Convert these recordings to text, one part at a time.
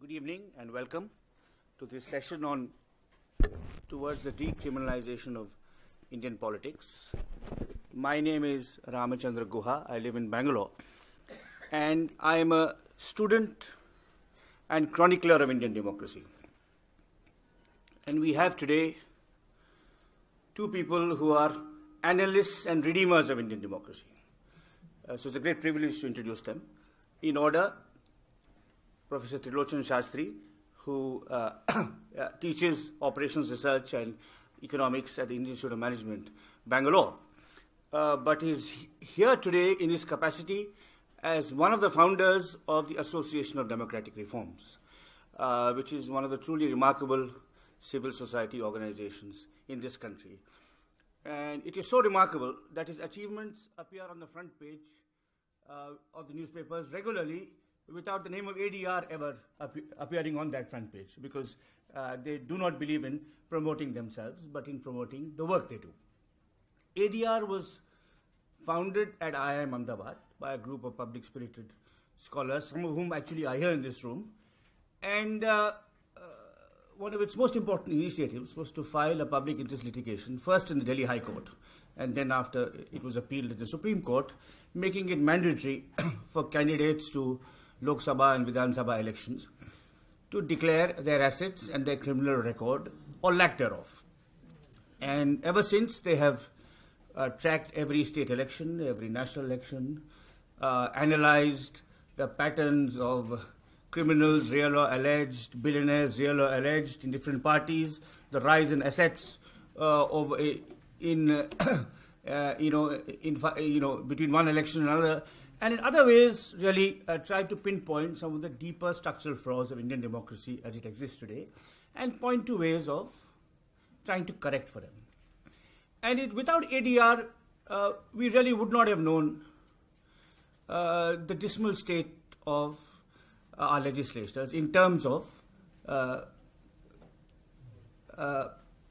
Good evening and welcome to this session on towards the decriminalization of Indian politics. My name is Ramachandra Guha. I live in Bangalore and I am a student and chronicler of Indian democracy. And we have today two people who are analysts and redeemers of Indian democracy. So it's a great privilege to introduce them. In order, Professor Trilochan Sastry, who teaches operations research and economics at the Indian Institute of Management, Bangalore, but is here today in his capacity as one of the founders of the Association of Democratic Reforms, which is one of the truly remarkable civil society organizations in this country. And it is so remarkable that his achievements appear on the front page of the newspapers regularly without the name of ADR ever appearing on that front page, because they do not believe in promoting themselves, but in promoting the work they do. ADR was founded at IIM Ahmedabad by a group of public-spirited scholars, some of whom actually are here in this room. And one of its most important initiatives was to file a public interest litigation, first in the Delhi High Court, and then after it was appealed at the Supreme Court, making it mandatory for candidates to Lok Sabha and Vidhan Sabha elections to declare their assets and their criminal record or lack thereof. And ever since, they have tracked every state election, every national election, analyzed the patterns of criminals, real or alleged, billionaires, real or alleged, in different parties, the rise in assets between one election and another, and in other ways, really try to pinpoint some of the deeper structural flaws of Indian democracy as it exists today, and point to ways of trying to correct for them. And without ADR, we really would not have known the dismal state of our legislators in terms of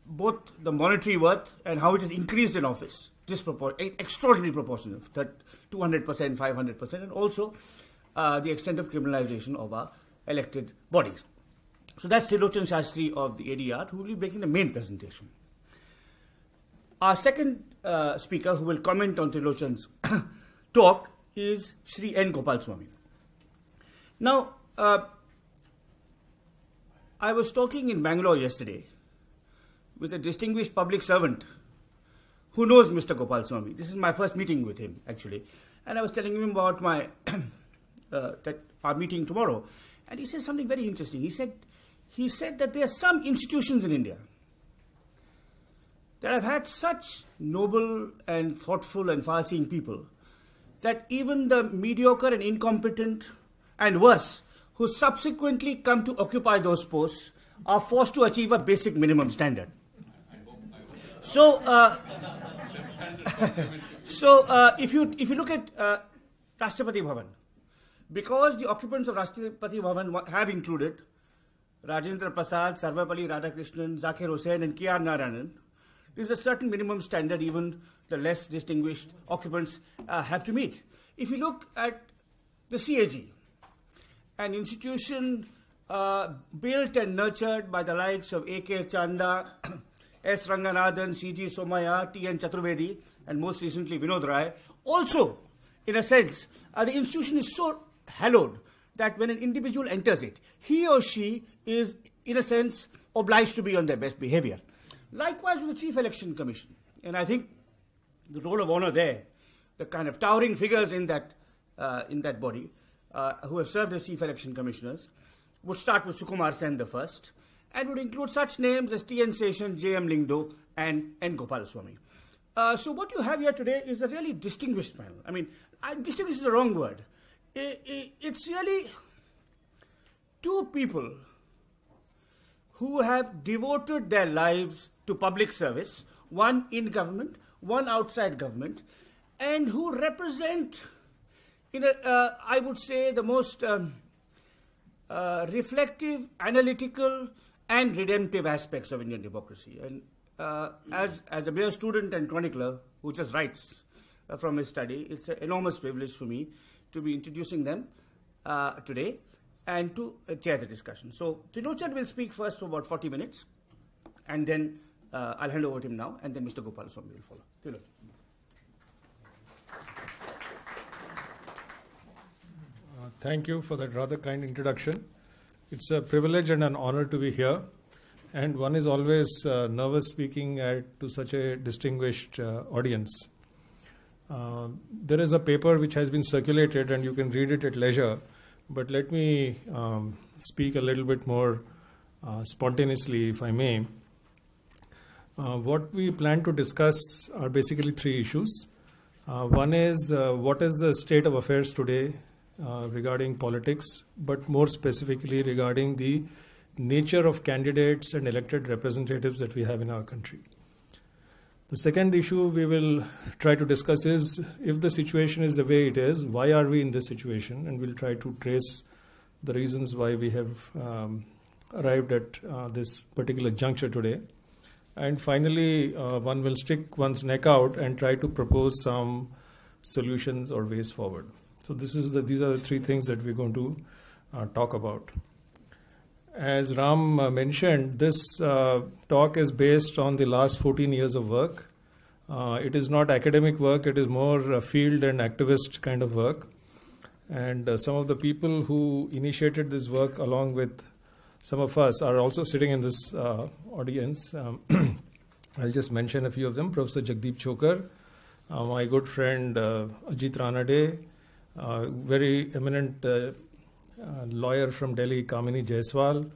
both the monetary worth and how it has increased in office, extraordinarily proportionate, that 200%, 500%, and also the extent of criminalization of our elected bodies. So that's Trilochan Sastry of the ADR, who will be making the main presentation. Our second speaker, who will comment on Trilochan's talk, is Shri N. Gopalaswami. Now, I was talking in Bangalore yesterday with a distinguished public servant who knows Mr. Gopalaswami. This is my first meeting with him, actually. And I was telling him about our meeting tomorrow. And he said something very interesting. He said that there are some institutions in India that have had such noble and thoughtful and far-seeing people that even the mediocre and incompetent and worse, who subsequently come to occupy those posts, are forced to achieve a basic minimum standard. So, if you look at Rashtrapati Bhavan, because the occupants of Rashtrapati Bhavan have included Rajendra Prasad, Sarvapalli Radhakrishnan, Zakir Hussain, and K.R. Narayanan, there is a certain minimum standard even the less distinguished occupants have to meet. If you look at the CAG, an institution built and nurtured by the likes of A.K. Chanda, S. Ranganathan, C.G. Somaya, T.N. Chaturvedi, and most recently Vinod Rai, also, in a sense, the institution is so hallowed that when an individual enters it, he or she is, in a sense, obliged to be on their best behavior. Likewise with the Chief Election Commission. And I think the role of honor there, the kind of towering figures in that body, who have served as Chief Election Commissioners, would start with Sukumar Sen the first, and would include such names as T.N. Seshan, J.M. Lingdo, and N. Gopalaswami. So what you have here today is a really distinguished panel. I mean, distinguished is the wrong word. It's really two people who have devoted their lives to public service, one in government, one outside government, and who represent, I would say, the most reflective, analytical, and redemptive aspects of Indian democracy. And as a mere student and chronicler who just writes from his study, it's an enormous privilege for me to be introducing them today. and to chair the discussion. So Trilochan will speak first for about 40 minutes, and then I'll hand over to him now, and then Mr. Gopalaswami will follow. Trilochan. Thank you for that rather kind introduction. It's a privilege and an honor to be here, and one is always nervous speaking to such a distinguished audience. There is a paper which has been circulated, and you can read it at leisure, but let me speak a little bit more spontaneously, if I may. What we plan to discuss are basically three issues. One is what is the state of affairs today regarding politics, but more specifically regarding the nature of candidates and elected representatives that we have in our country. The second issue we will try to discuss is, if the situation is the way it is, why are we in this situation? And we'll try to trace the reasons why we have arrived at this particular juncture today. And finally, one will stick one's neck out and try to propose some solutions or ways forward. So these are the three things that we're going to talk about. As Ram mentioned, this talk is based on the last 14 years of work. It is not academic work, it is more field and activist kind of work. And some of the people who initiated this work along with some of us are also sitting in this audience. I'll just mention a few of them. Professor Jagdeep Chokar, my good friend Ajit Ranade, very eminent lawyer from Delhi, Kamini Jaiswal,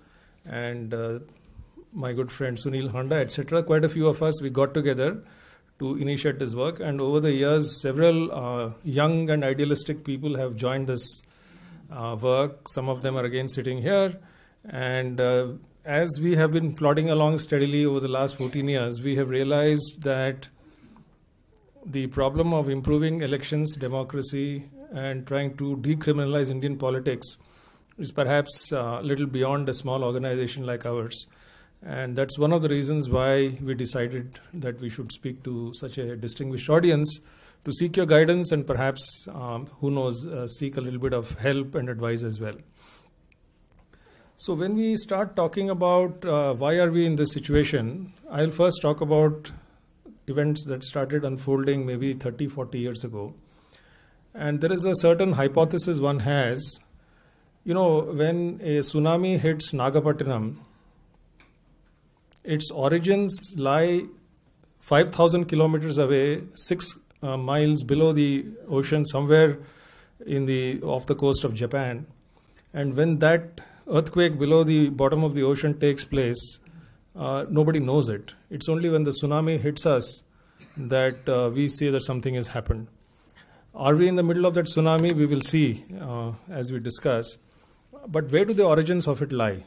and my good friend Sunil Honda, etc. Quite a few of us, we got together to initiate this work, and over the years several young and idealistic people have joined this work. Some of them are again sitting here, and as we have been plodding along steadily over the last 14 years, we have realized that the problem of improving elections, democracy, and trying to decriminalize Indian politics is perhaps a little beyond a small organization like ours. And that's one of the reasons why we decided that we should speak to such a distinguished audience to seek your guidance and perhaps, who knows, seek a little bit of help and advice as well. So when we start talking about why are we in this situation, I'll first talk about events that started unfolding maybe 30, 40 years ago. And there is a certain hypothesis one has. You know, when a tsunami hits Nagapattinam, its origins lie 5,000 kilometers away, 6 miles below the ocean, somewhere off the coast of Japan. And when that earthquake below the bottom of the ocean takes place, nobody knows it. It's only when the tsunami hits us that we see that something has happened. Are we in the middle of that tsunami? We will see as we discuss. But where do the origins of it lie?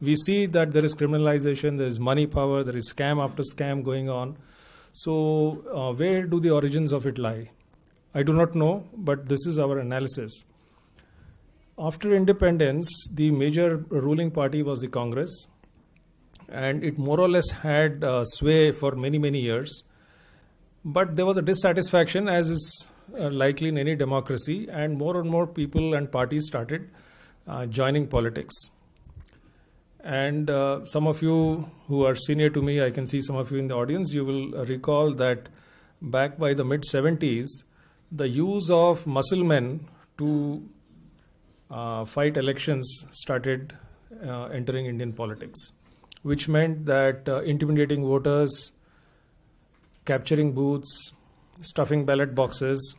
We see that there is criminalization, there is money power, there is scam after scam going on. So where do the origins of it lie? I do not know, but this is our analysis. After independence, the major ruling party was the Congress, and it more or less had sway for many, many years. But there was a dissatisfaction, as is likely in any democracy, and more people and parties started joining politics. And some of you who are senior to me, I can see some of you in the audience, you will recall that back by the mid-70s, the use of muscle men to fight elections started entering Indian politics, which meant that intimidating voters, capturing booths, stuffing ballot boxes,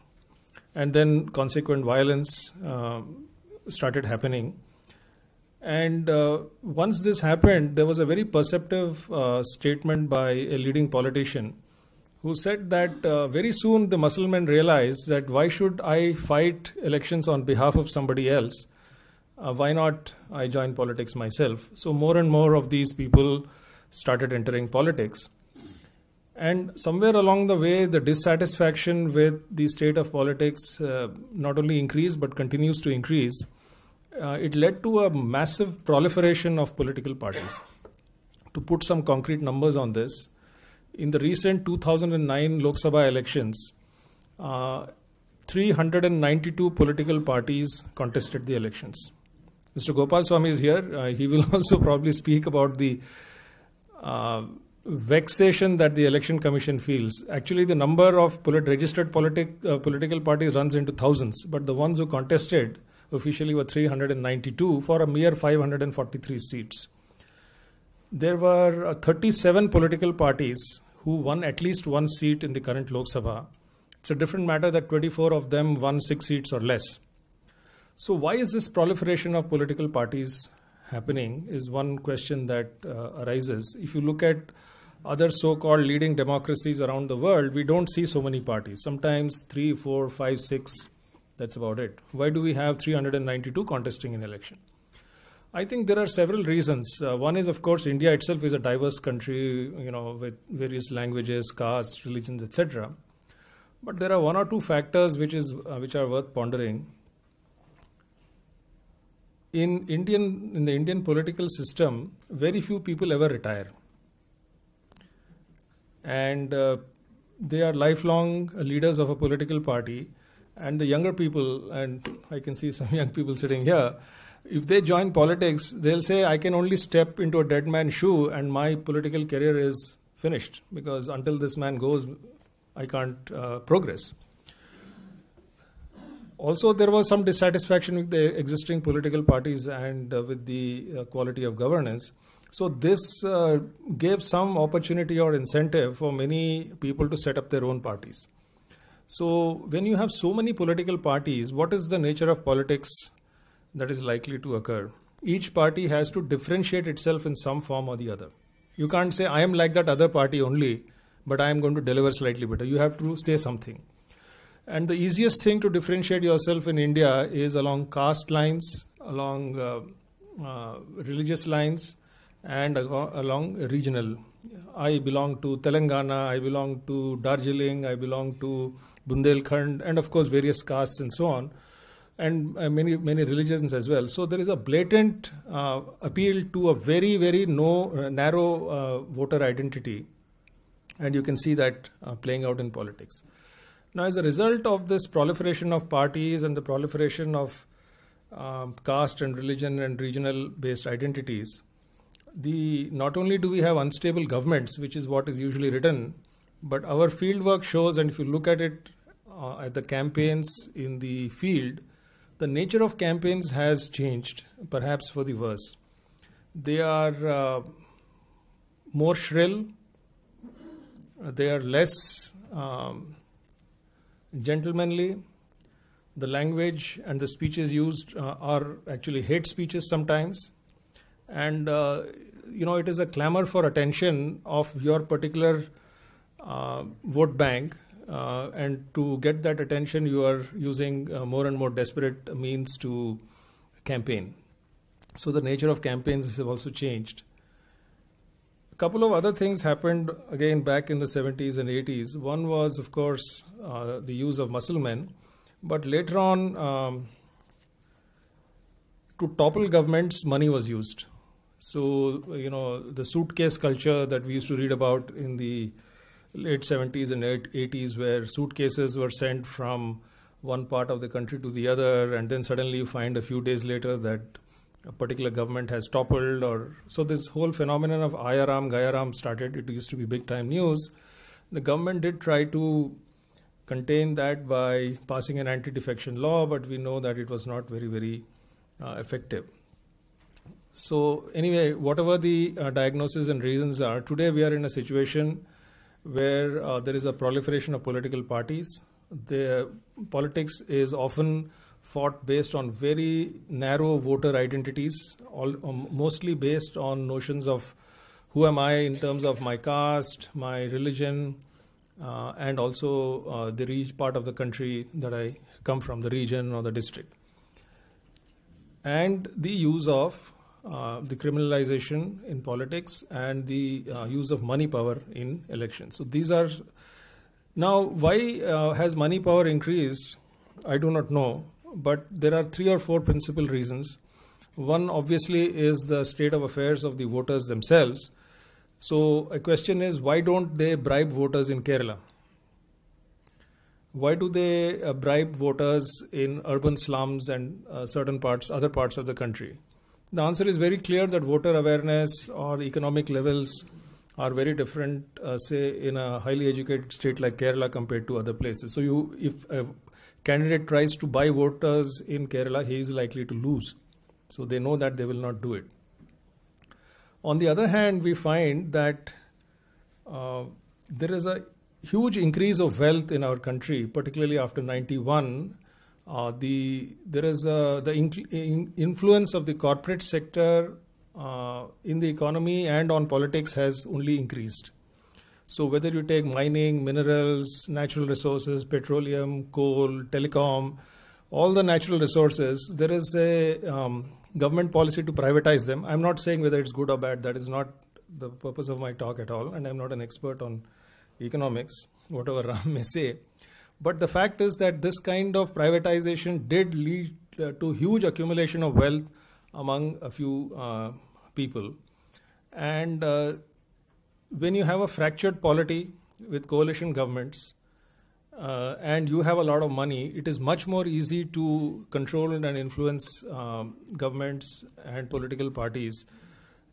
and then consequent violence started happening. And once this happened, there was a very perceptive statement by a leading politician who said that very soon the Muslims realized that why should I fight elections on behalf of somebody else? Why not I join politics myself? So more and more of these people started entering politics. And somewhere along the way, the dissatisfaction with the state of politics not only increased but continues to increase. It led to a massive proliferation of political parties. To put some concrete numbers on this, in the recent 2009 Lok Sabha elections, 392 political parties contested the elections. Mr. Gopalaswami is here. He will also probably speak about the vexation that the Election Commission feels. Actually, the number of registered political parties runs into thousands, but the ones who contested officially were 392 for a mere 543 seats. There were 37 political parties who won at least one seat in the current Lok Sabha. It's a different matter that 24 of them won 6 seats or less. So why is this proliferation of political parties happening is one question that arises. If you look at other so-called leading democracies around the world, we don't see so many parties. Sometimes 3, 4, 5, 6, that's about it. Why do we have 392 contesting in election? I think there are several reasons. One is, of course, India itself is a diverse country, with various languages, castes, religions, etc. But there are one or two factors which are worth pondering. In the Indian political system, very few people ever retire. And they are lifelong leaders of a political party. And the younger people, and I can see some young people sitting here, if they join politics, they'll say, I can only step into a dead man's shoe and my political career is finished, because until this man goes, I can't progress. Also, there was some dissatisfaction with the existing political parties and with the quality of governance. So this gave some opportunity or incentive for many people to set up their own parties. So when you have so many political parties, what is the nature of politics that is likely to occur? Each party has to differentiate itself in some form or the other. You can't say, I am like that other party only, but I am going to deliver slightly better. You have to say something. And the easiest thing to differentiate yourself in India is along caste lines, along religious lines, and along regional. I belong to Telangana, I belong to Darjeeling, I belong to Bundelkhand, and of course various castes and so on, and many religions as well. So there is a blatant appeal to a very, very narrow voter identity, and you can see that playing out in politics. Now, as a result of this proliferation of parties and the proliferation of caste and religion and regional based identities, not only do we have unstable governments, which is what is usually written, but our fieldwork shows, and if you look at it at the campaigns in the field, the nature of campaigns has changed, perhaps for the worse. They are more shrill, they are less gentlemanly. The language and the speeches used are actually hate speeches sometimes. And, it is a clamor for attention of your particular vote bank. And to get that attention, you are using more and more desperate means to campaign. So the nature of campaigns has also changed. A couple of other things happened again back in the 70s and 80s. One was, of course, the use of muscle men. But later on, to topple governments, money was used. So, the suitcase culture that we used to read about in the late 70s and 80s, where suitcases were sent from one part of the country to the other, and then suddenly you find a few days later that a particular government has toppled. So this whole phenomenon of Ayaram, Gayaram started. It used to be big time news. The government did try to contain that by passing an anti-defection law, but we know that it was not very, very effective. So anyway, whatever the diagnosis and reasons are, today we are in a situation where there is a proliferation of political parties. The politics is often fought based on very narrow voter identities, mostly based on notions of who am I in terms of my caste, my religion, and also the part of the country that I come from, the region or the district. And the use of the criminalization in politics and the use of money power in elections. So these are... Now, why has money power increased? I do not know. But there are 3 or 4 principal reasons. One, obviously, is the state of affairs of the voters themselves. So a question is, why don't they bribe voters in Kerala? why do they bribe voters in urban slums and other parts of the country? The answer is very clear that voter awareness or economic levels are very different, say, in a highly educated state like Kerala compared to other places. So if a candidate tries to buy voters in Kerala, he is likely to lose. So they know that they will not do it. On the other hand, we find that there is a huge increase of wealth in our country, particularly after 91. There is the influence of the corporate sector in the economy and on politics has only increased. So whether you take mining, minerals, natural resources, petroleum, coal, telecom, all the natural resources, there is a government policy to privatize them. I'm not saying whether it's good or bad. That is not the purpose of my talk at all. And I'm not an expert on economics, whatever Ram may say. But the fact is that this kind of privatization did lead to huge accumulation of wealth among a few people. And when you have a fractured polity with coalition governments and you have a lot of money, it is much more easy to control and influence governments and political parties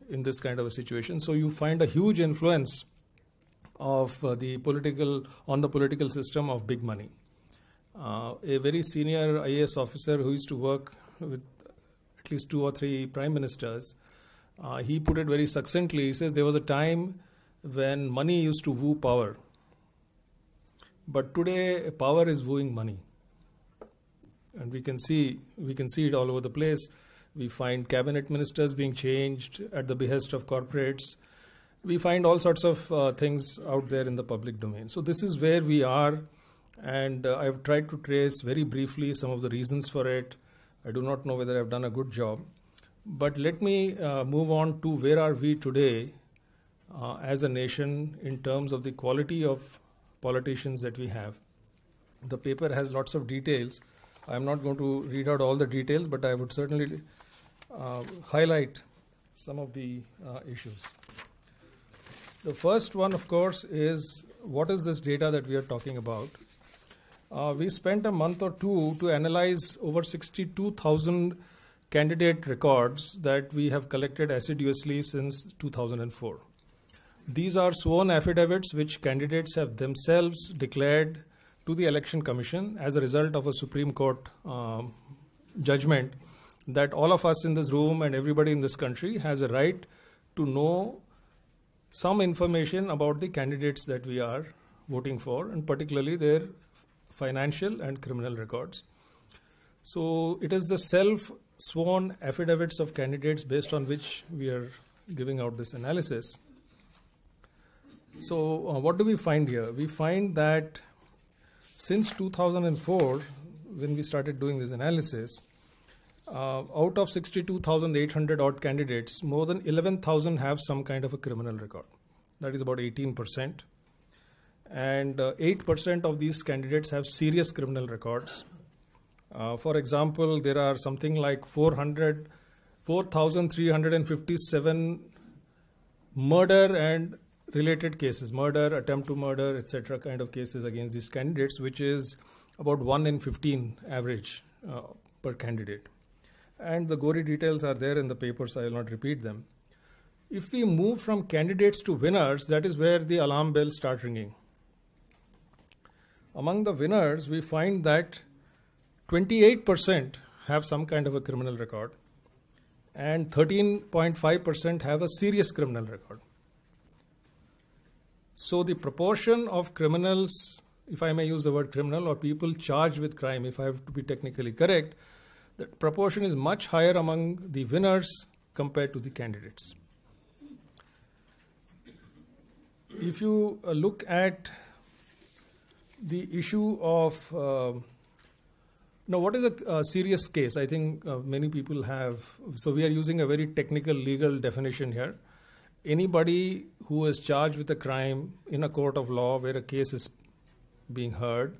in this kind of a situation. So you find a huge influence of the political system of big money. A very senior IAS officer who used to work with at least 2 or 3 prime ministers, he put it very succinctly. He says there was a time when money used to woo power, but today power is wooing money, and we can see it all over the place. We find cabinet ministers being changed at the behest of corporates. We find all sorts of things out there in the public domain. So this is where we are, and I've tried to trace very briefly some of the reasons for it. I do not know whether I've done a good job. But let me move on to where are we today as a nation in terms of the quality of politicians that we have. The paper has lots of details. I'm not going to read out all the details, but I would certainly highlight some of the issues. The first one, of course, is what is this data that we are talking about? We spent a month or two to analyze over 62,000 candidate records that we have collected assiduously since 2004. These are sworn affidavits which candidates have themselves declared to the Election Commission as a result of a Supreme Court judgment that all of us in this room and everybody in this country has a right to know some information about the candidates that we are voting for, and particularly their financial and criminal records. So it is the self-sworn affidavits of candidates based on which we are giving out this analysis. So what do we find here? We find that since 2004, when we started doing this analysis, out of 62,800 odd candidates, more than 11,000 have some kind of a criminal record. That is about 18%. And 8% of these candidates have serious criminal records. For example, there are something like 4,357 murder and related cases, murder, attempt to murder, etc. kind of cases against these candidates, which is about 1 in 15 average per candidate. And the gory details are there in the paper, so I will not repeat them. If we move from candidates to winners, that is where the alarm bells start ringing. Among the winners, we find that 28% have some kind of a criminal record and 13.5% have a serious criminal record. So the proportion of criminals, if I may use the word criminal, or people charged with crime, if I have to be technically correct, the proportion is much higher among the winners compared to the candidates. If you look at the issue of now, what is a serious case? I think many people have. So we are using a very technical legal definition here. Anybody who is charged with a crime in a court of law where a case is being heard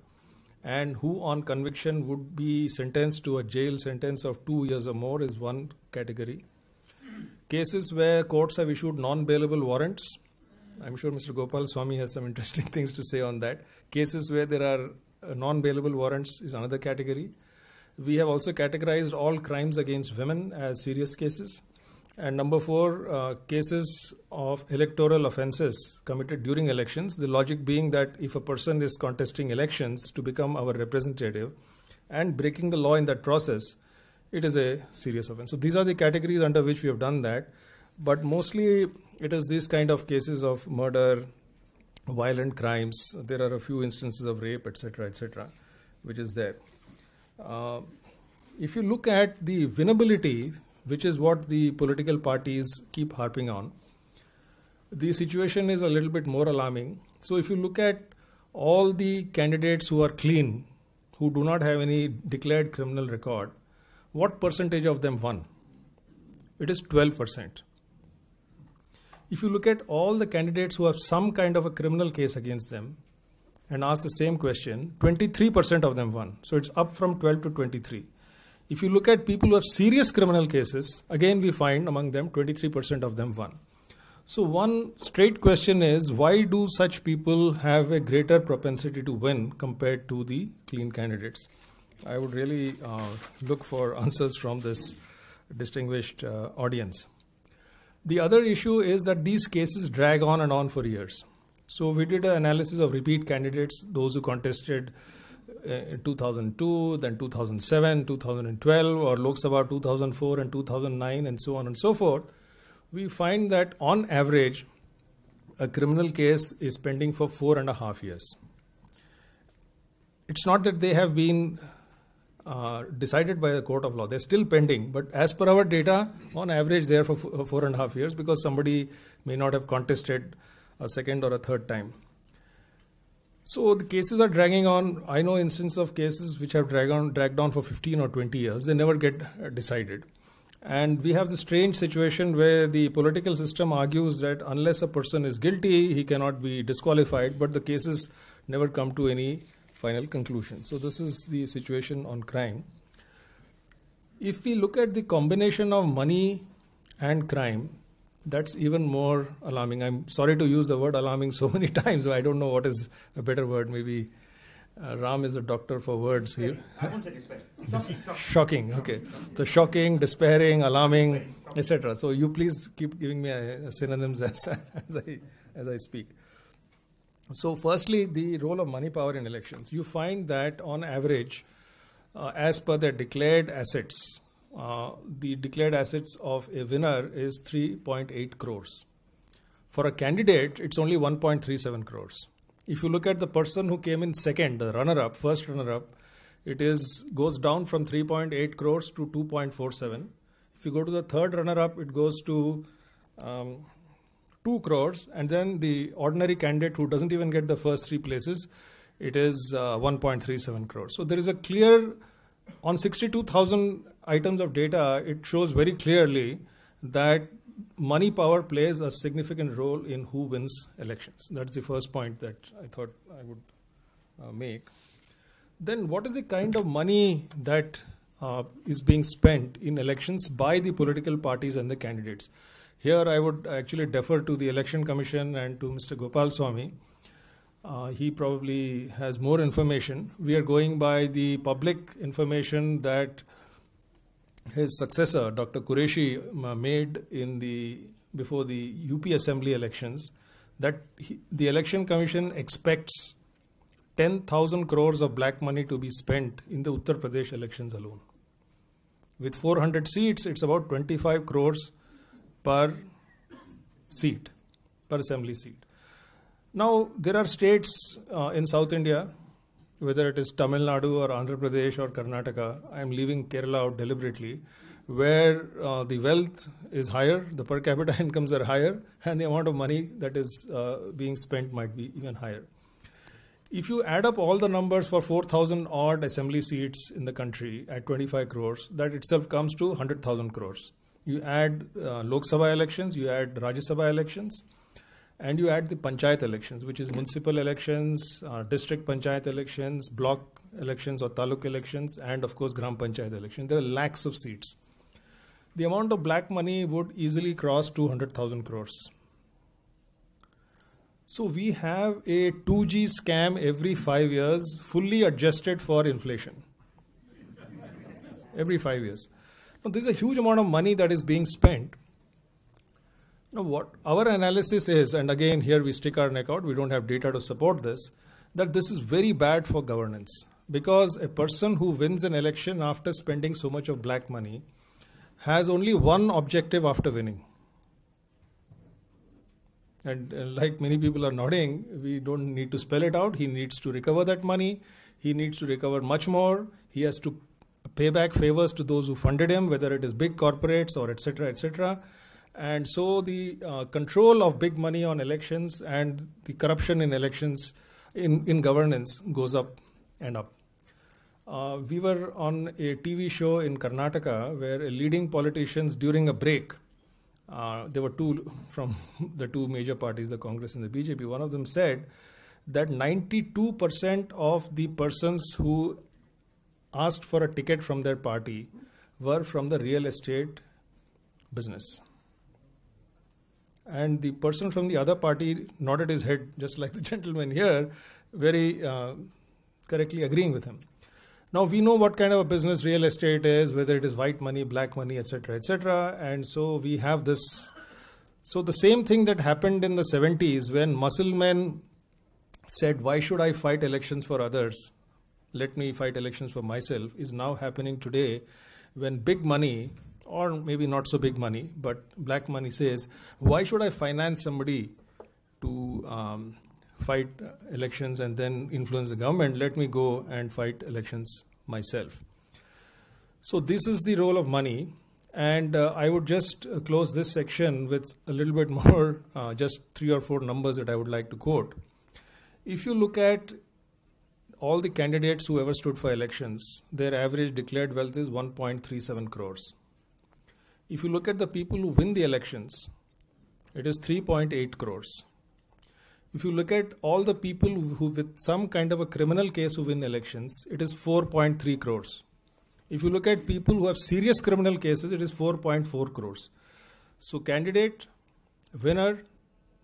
and who on conviction would be sentenced to a jail sentence of 2 years or more is one category. Cases where courts have issued non-bailable warrants. I'm sure Mr. Gopalaswami has some interesting things to say on that. Cases where there are non-bailable warrants is another category. We have also categorized all crimes against women as serious cases. And number 4, cases of electoral offences committed during elections. The logic being that if a person is contesting elections to become our representative and breaking the law in that process, it is a serious offence. So these are the categories under which we have done that. But mostly it is these kind of cases of murder, violent crimes. There are a few instances of rape, etc., which is there. If you look at the winnability, which is what the political parties keep harping on, the situation is a little bit more alarming. So if you look at all the candidates who are clean, who do not have any declared criminal record, what percentage of them won? It is 12%. If you look at all the candidates who have some kind of a criminal case against them and ask the same question, 23% of them won. So it's up from 12 to 23. If you look at people who have serious criminal cases, again we find among them 23% of them won. So one straight question is, why do such people have a greater propensity to win compared to the clean candidates? I would really look for answers from this distinguished audience. The other issue is that these cases drag on and on for years. So we did an analysis of repeat candidates, those who contested in 2002, then 2007, 2012, or Lok Sabha 2004 and 2009, and so on and so forth. We find that on average, a criminal case is pending for 4.5 years. It's not that they have been decided by the court of law. They're still pending. But as per our data, on average, they are for 4.5 years because somebody may not have contested a second or a third time. So the cases are dragging on. I know instances of cases which have dragged on for 15 or 20 years. They never get decided. And we have the strange situation where the political system argues that unless a person is guilty, he cannot be disqualified, but the cases never come to any final conclusion. So this is the situation on crime. If we look at the combination of money and crime, that's even more alarming. I'm sorry to use the word alarming so many times, but I don't know what is a better word. Maybe Ram is a doctor for words here. I won't say despairing. Shocking, okay. So shocking, despairing, alarming, etc. So you please keep giving me synonyms as I speak. So firstly, the role of money power in elections. You find that on average, as per the declared assets, the declared assets of a winner is 3.8 crores. For a candidate, it's only 1.37 crores. If you look at the person who came in second, the runner-up, first runner-up, it goes down from 3.8 crores to 2.47. If you go to the third runner-up, it goes to 2 crores. And then the ordinary candidate who doesn't even get the first 3 places, it is 1.37 crores. So there is a clear, on 62,000 items of data, it shows very clearly that money power plays a significant role in who wins elections. That's the first point that I thought I would make. Then what is the kind of money that is being spent in elections by the political parties and the candidates? Here I would actually defer to the Election Commission and to Mr. Gopalaswami. He probably has more information. We are going by the public information that his successor, Dr. Qureshi, made before the UP Assembly elections, that the Election Commission expects 10,000 crores of black money to be spent in the Uttar Pradesh elections alone. With 400 seats, it's about 25 crores per seat, per assembly seat. Now, there are states in South India, whether it is Tamil Nadu or Andhra Pradesh or Karnataka, I am leaving Kerala out deliberately, where the wealth is higher, the per capita incomes are higher, and the amount of money that is being spent might be even higher. If you add up all the numbers for 4,000 odd assembly seats in the country at 25 crores, that itself comes to 100,000 crores. You add Lok Sabha elections, you add Rajya Sabha elections, and you add the panchayat elections, which is municipal elections, district panchayat elections, block elections or taluk elections, and of course gram panchayat elections. There are lakhs of seats. The amount of black money would easily cross 200,000 crores. So we have a 2G scam every 5 years, fully adjusted for inflation. Every 5 years. Now, there's a huge amount of money that is being spent. Now, what our analysis is, and again, here we stick our neck out, we don't have data to support this, that this is very bad for governance. Because a person who wins an election after spending so much of black money has only one objective after winning. And like many people are nodding, we don't need to spell it out. He needs to recover that money. He needs to recover much more. He has to pay back favors to those who funded him, whether it is big corporates or etc., etc. And so the control of big money on elections and the corruption in elections, in governance, goes up and up. We were on a TV show in Karnataka where leading politicians during a break, there were two from the two major parties, the Congress and the BJP. One of them said that 92% of the persons who asked for a ticket from their party were from the real estate business. And the person from the other party nodded his head, just like the gentleman here, very correctly agreeing with him. Now, we know what kind of a business real estate is, whether it is white money, black money, etc., etc. And so we have this. So the same thing that happened in the 70s when muscle men said, why should I fight elections for others? Let me fight elections for myself, is now happening today when big money, or maybe not so big money, but black money says, why should I finance somebody to fight elections and then influence the government? Let me go and fight elections myself. So this is the role of money. And I would just close this section with a little bit more, just 3 or 4 numbers that I would like to quote. If you look at all the candidates who ever stood for elections, their average declared wealth is 1.37 crores. If you look at the people who win the elections, it is 3.8 crores. If you look at all the people who with some kind of a criminal case who win elections, it is 4.3 crores. If you look at people who have serious criminal cases, it is 4.4 crores. So candidate, winner,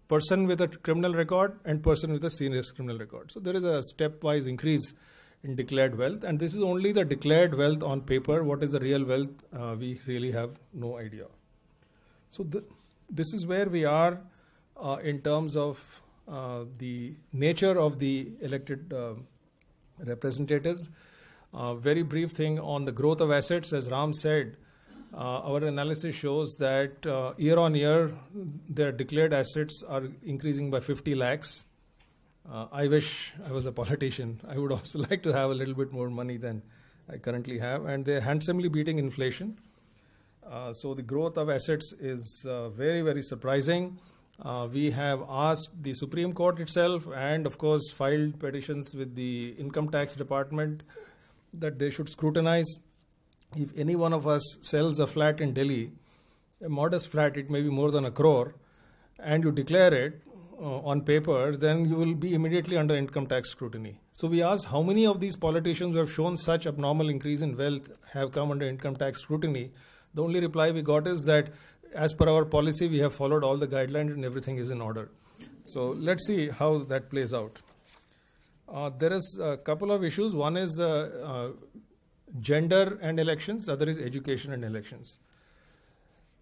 person with a criminal record and person with a serious criminal record. So there is a stepwise increase in declared wealth, and this is only the declared wealth on paper. What is the real wealth? We really have no idea. So this is where we are in terms of the nature of the elected representatives. Very brief thing on the growth of assets. As Ram said, our analysis shows that year on year, their declared assets are increasing by 50 lakhs. I wish I was a politician. I would also like to have a little bit more money than I currently have. And they're handsomely beating inflation. So the growth of assets is very, very surprising. We have asked the Supreme Court itself and, of course, filed petitions with the Income Tax Department that they should scrutinize. If any one of us sells a flat in Delhi, a modest flat, it may be more than 1 crore, and you declare it on paper, then you will be immediately under income tax scrutiny. So we asked how many of these politicians who have shown such abnormal increase in wealth have come under income tax scrutiny. The only reply we got is that as per our policy, we have followed all the guidelines and everything is in order. So let's see how that plays out. There is a couple of issues. One is gender and elections. The other is education and elections.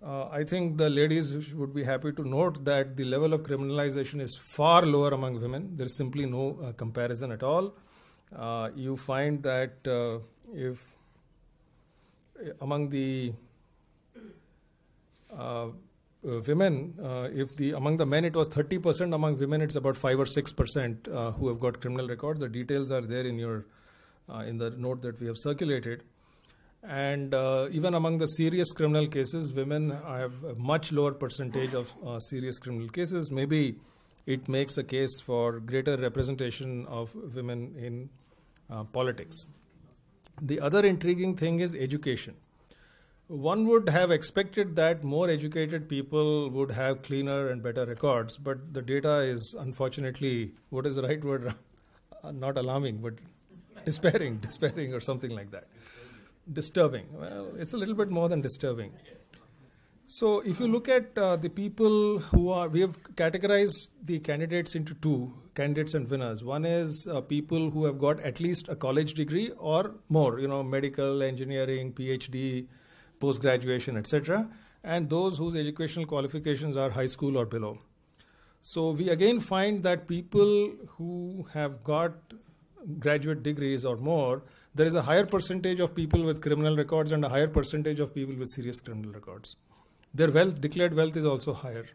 I think the ladies would be happy to note that the level of criminalization is far lower among women. There is simply no comparison at all. You find that if among the women, among the men it was 30%, among women it's about 5 or 6% who have got criminal records. The details are there in your in the note that we have circulated. And even among the serious criminal cases, women have a much lower percentage of serious criminal cases. Maybe it makes a case for greater representation of women in politics. The other intriguing thing is education. One would have expected that more educated people would have cleaner and better records, but the data is unfortunately, what is the right word? Not alarming, but despairing or something like that. Disturbing. Well, it's a little bit more than disturbing. So if you look at the people who are, we have categorized the candidates into two, candidates and winners. One is people who have got at least a college degree or more, medical, engineering, PhD, post-graduation, etc. And those whose educational qualifications are high school or below. So we again find that people who have got graduate degrees or more, there is a higher percentage of people with criminal records and a higher percentage of people with serious criminal records. Their wealth, declared wealth, is also higher.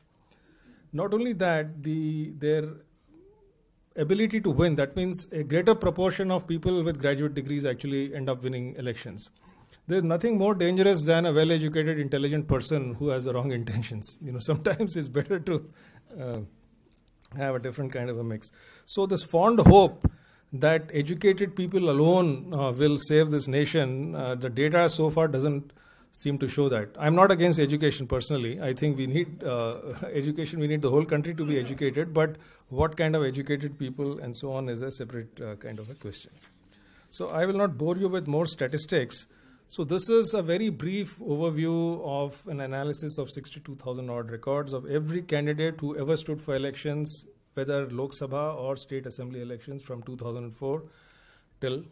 Not only that, their ability to win, that means a greater proportion of people with graduate degrees actually end up winning elections. There's nothing more dangerous than a well-educated, intelligent person who has the wrong intentions. Sometimes it's better to have a different kind of a mix. So this fond hope that educated people alone will save this nation, the data so far doesn't seem to show that. I'm not against education personally. I think we need education. We need the whole country to be educated. But what kind of educated people and so on is a separate kind of a question. So I will not bore you with more statistics. So this is a very brief overview of an analysis of 62,000 odd records of every candidate who ever stood for elections, whether Lok Sabha or state assembly elections from 2004 till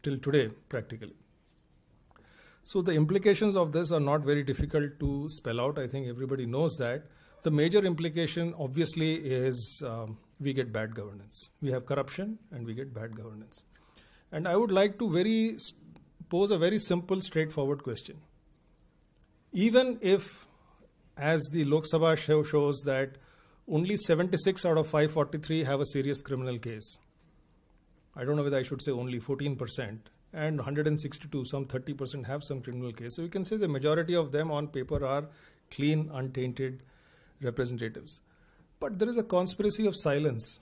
today practically. So the implications of this are not very difficult to spell out. I think everybody knows that. The major implication obviously is we get bad governance. We have corruption and we get bad governance. And I would like to pose a very simple, straightforward question. Even if, as the Lok Sabha shows that only 76 out of 543 have a serious criminal case. I don't know whether I should say only 14%. And 162, some 30% have some criminal case. So you can say the majority of them on paper are clean, untainted representatives. But there is a conspiracy of silence.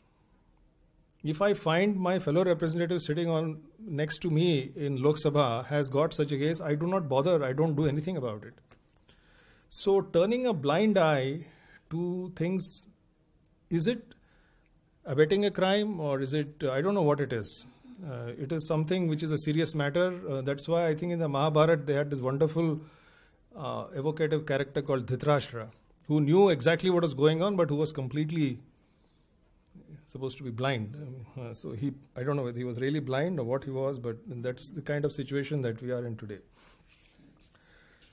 If I find my fellow representative sitting next to me in Lok Sabha has got such a case, I do not bother, I don't do anything about it. So turning a blind eye to things, is it abetting a crime or is it, I don't know what it is. It is something which is a serious matter. That's why I think in the Mahabharata they had this wonderful evocative character called Dhritarashtra, who knew exactly what was going on but who was completely supposed to be blind. So I don't know whether he was really blind or what he was, but that's the kind of situation that we are in today.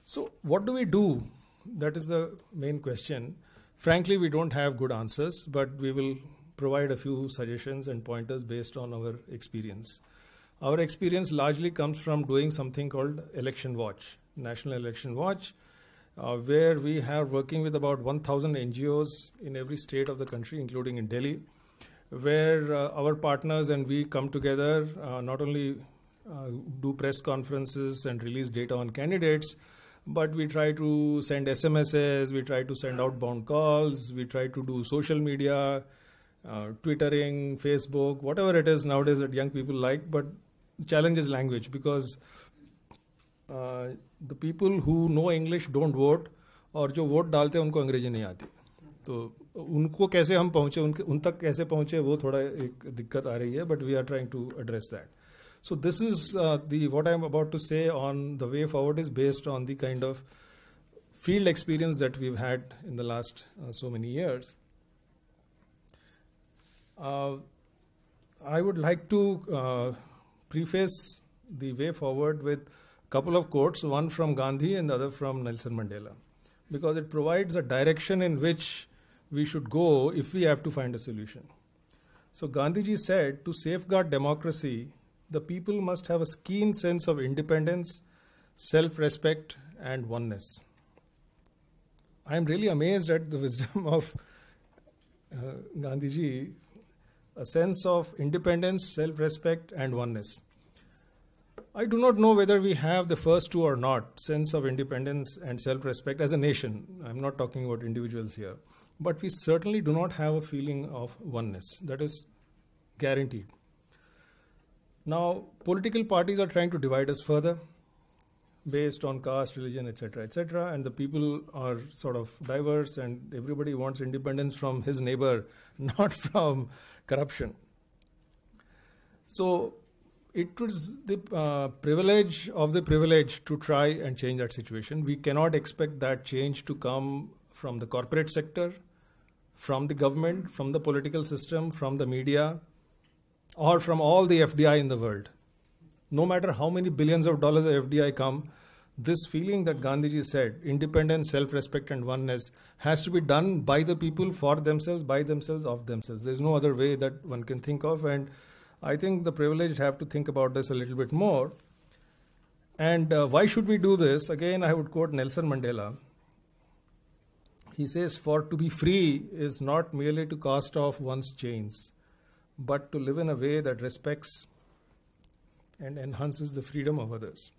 So what do we do? That is the main question. Frankly, we don't have good answers, but we will provide a few suggestions and pointers based on our experience. Our experience largely comes from doing something called Election Watch, National Election Watch, where we have working with about 1,000 NGOs in every state of the country, including in Delhi, where our partners and we come together, not only do press conferences and release data on candidates, but we try to send SMSs, we try to send outbound calls, we try to do social media, Twittering, Facebook, whatever it is nowadays that young people like, but the challenge is language because the people who know English don't vote और जो vote डालते हैं उनको अंग्रेजी नहीं आती तो उनको कैसे हम पहुँचे उन तक कैसे पहुँचे वो थोड़ा एक दिक्कत आ रही है but we are trying to address that. So this is what I am about to say on the way forward is based on the kind of field experience that we've had in the last so many years. I would like to preface the way forward with a couple of quotes, one from Gandhi and the other from Nelson Mandela, because it provides a direction in which we should go if we have to find a solution. So Gandhiji said, to safeguard democracy, the people must have a keen sense of independence, self-respect and oneness. I am really amazed at the wisdom of Gandhiji. A sense of independence, self-respect and oneness. I do not know whether we have the first two or not, sense of independence and self-respect as a nation. I'm not talking about individuals here. But we certainly do not have a feeling of oneness. That is guaranteed. Now, political parties are trying to divide us further based on caste, religion, etc., and the people are sort of diverse and everybody wants independence from his neighbor, not from corruption. So it was the privilege of the privileged to try and change that situation. We cannot expect that change to come from the corporate sector, from the government, from the political system, from the media, or from all the FDI in the world. No matter how many billions of dollars of FDI come, this feeling that Gandhiji said, independence, self-respect and oneness, has to be done by the people, for themselves, by themselves, of themselves. There's no other way that one can think of, and I think the privileged have to think about this a little bit more. And why should we do this? Again, I would quote Nelson Mandela. He says, "For to be free is not merely to cast off one's chains, but to live in a way that respects and enhances the freedom of others."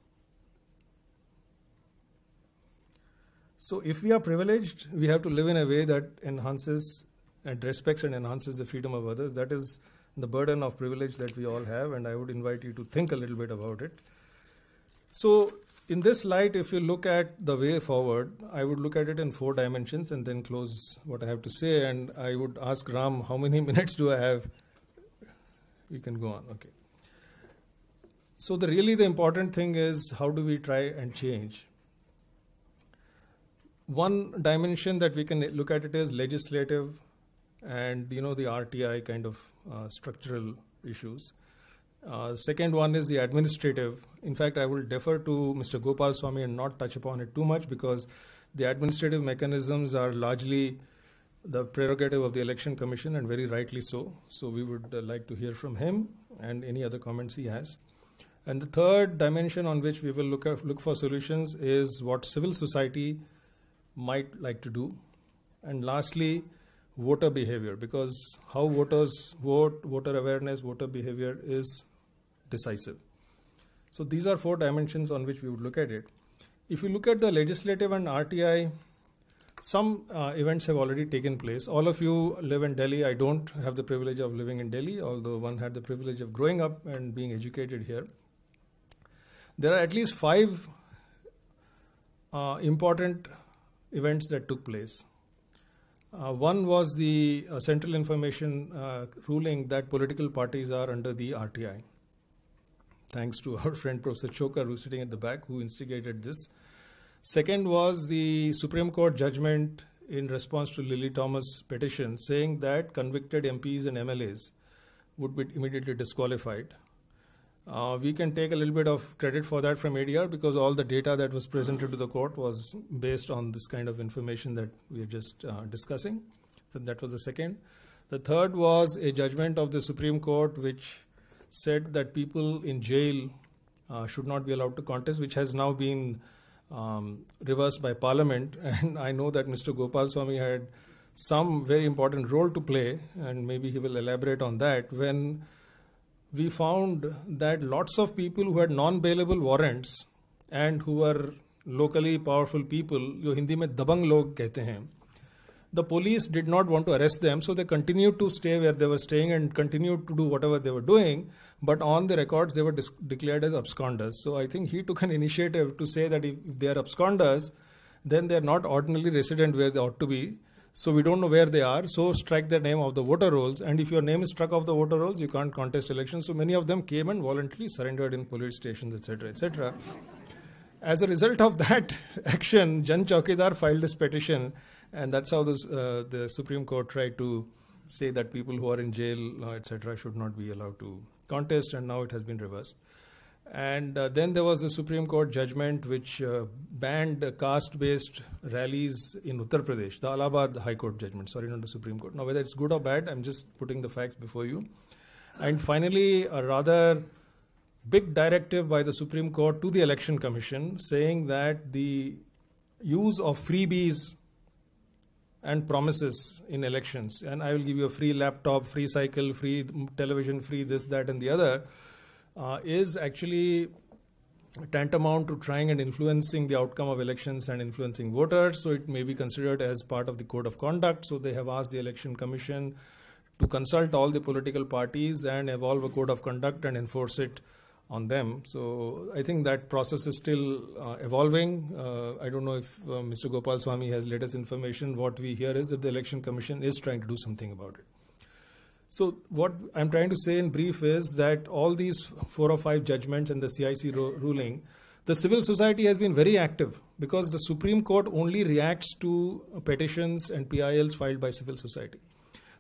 So if we are privileged, we have to live in a way that enhances and respects and enhances the freedom of others. That is the burden of privilege that we all have, and I would invite you to think a little bit about it. So in this light, if you look at the way forward, I would look at it in 4 dimensions and then close what I have to say, and I would ask Ram, how many minutes do I have? You can go on, okay. So the important thing is, how do we try and change? One dimension that we can look at it is legislative and, the RTI kind of structural issues. Second one is the administrative. In fact, I will defer to Mr. Gopalaswami and not touch upon it too much, because the administrative mechanisms are largely the prerogative of the Election Commission, and very rightly so. So we would like to hear from him and any other comments he has. And the third dimension on which we will look for solutions is what civil society might like to do. And lastly, voter behavior, because how voters vote, voter awareness, voter behavior is decisive. So these are 4 dimensions on which we would look at it. If you look at the legislative and RTI, some events have already taken place. All of you live in Delhi. I don't have the privilege of living in Delhi, although one had the privilege of growing up and being educated here. There are at least 5 important events that took place. One was the Central Information ruling that political parties are under the RTI. Thanks to our friend Professor Chokar, who's sitting at the back, who instigated this. Second was the Supreme Court judgment in response to Lily Thomas' petition, saying that convicted MPs and MLAs would be immediately disqualified. We can take a little bit of credit for that from ADR, because all the data that was presented to the court was based on this kind of information that we are just discussing. So that was the second. The third was a judgment of the Supreme Court which said that people in jail should not be allowed to contest, which has now been reversed by Parliament. And I know that Mr. Gopalaswami had some very important role to play, and maybe he will elaborate on that, when we found that lots of people who had non-bailable warrants and who were locally powerful people, जो हिंदी में दबंग लोग कहते हैं, the police did not want to arrest them, so they continued to stay where they were staying and continued to do whatever they were doing, but on the records they were declared as absconders. So I think he took an initiative to say that if they are absconders, then they are not ordinarily resident where they ought to be. So we don't know where they are, so strike their name off the voter rolls, and if your name is struck off the voter rolls, you can't contest elections. So many of them came and voluntarily surrendered in police stations, etc., etc. As a result of that action, Jan Chaukidar filed this petition, and that's how the Supreme Court tried to say that people who are in jail, etc., should not be allowed to contest, and now it has been reversed. And then there was the Supreme Court judgment which banned caste-based rallies in Uttar Pradesh, the Allahabad High Court judgment, sorry, not the Supreme Court. Now, whether it's good or bad, I'm just putting the facts before you. And finally, a rather big directive by the Supreme Court to the Election Commission, saying that the use of freebies and promises in elections, and I will give you a free laptop, free cycle, free television, free this, that, and the other, is actually tantamount to trying and influencing the outcome of elections and influencing voters. So it may be considered as part of the code of conduct. So they have asked the Election Commission to consult all the political parties and evolve a code of conduct and enforce it on them. So I think that process is still evolving. I don't know if Mr. Gopalaswami has latest information. What we hear is that the Election Commission is trying to do something about it. So what I'm trying to say in brief is that all these 4 or 5 judgments and the CIC ruling, the civil society has been very active because the Supreme Court only reacts to petitions and PILs filed by civil society.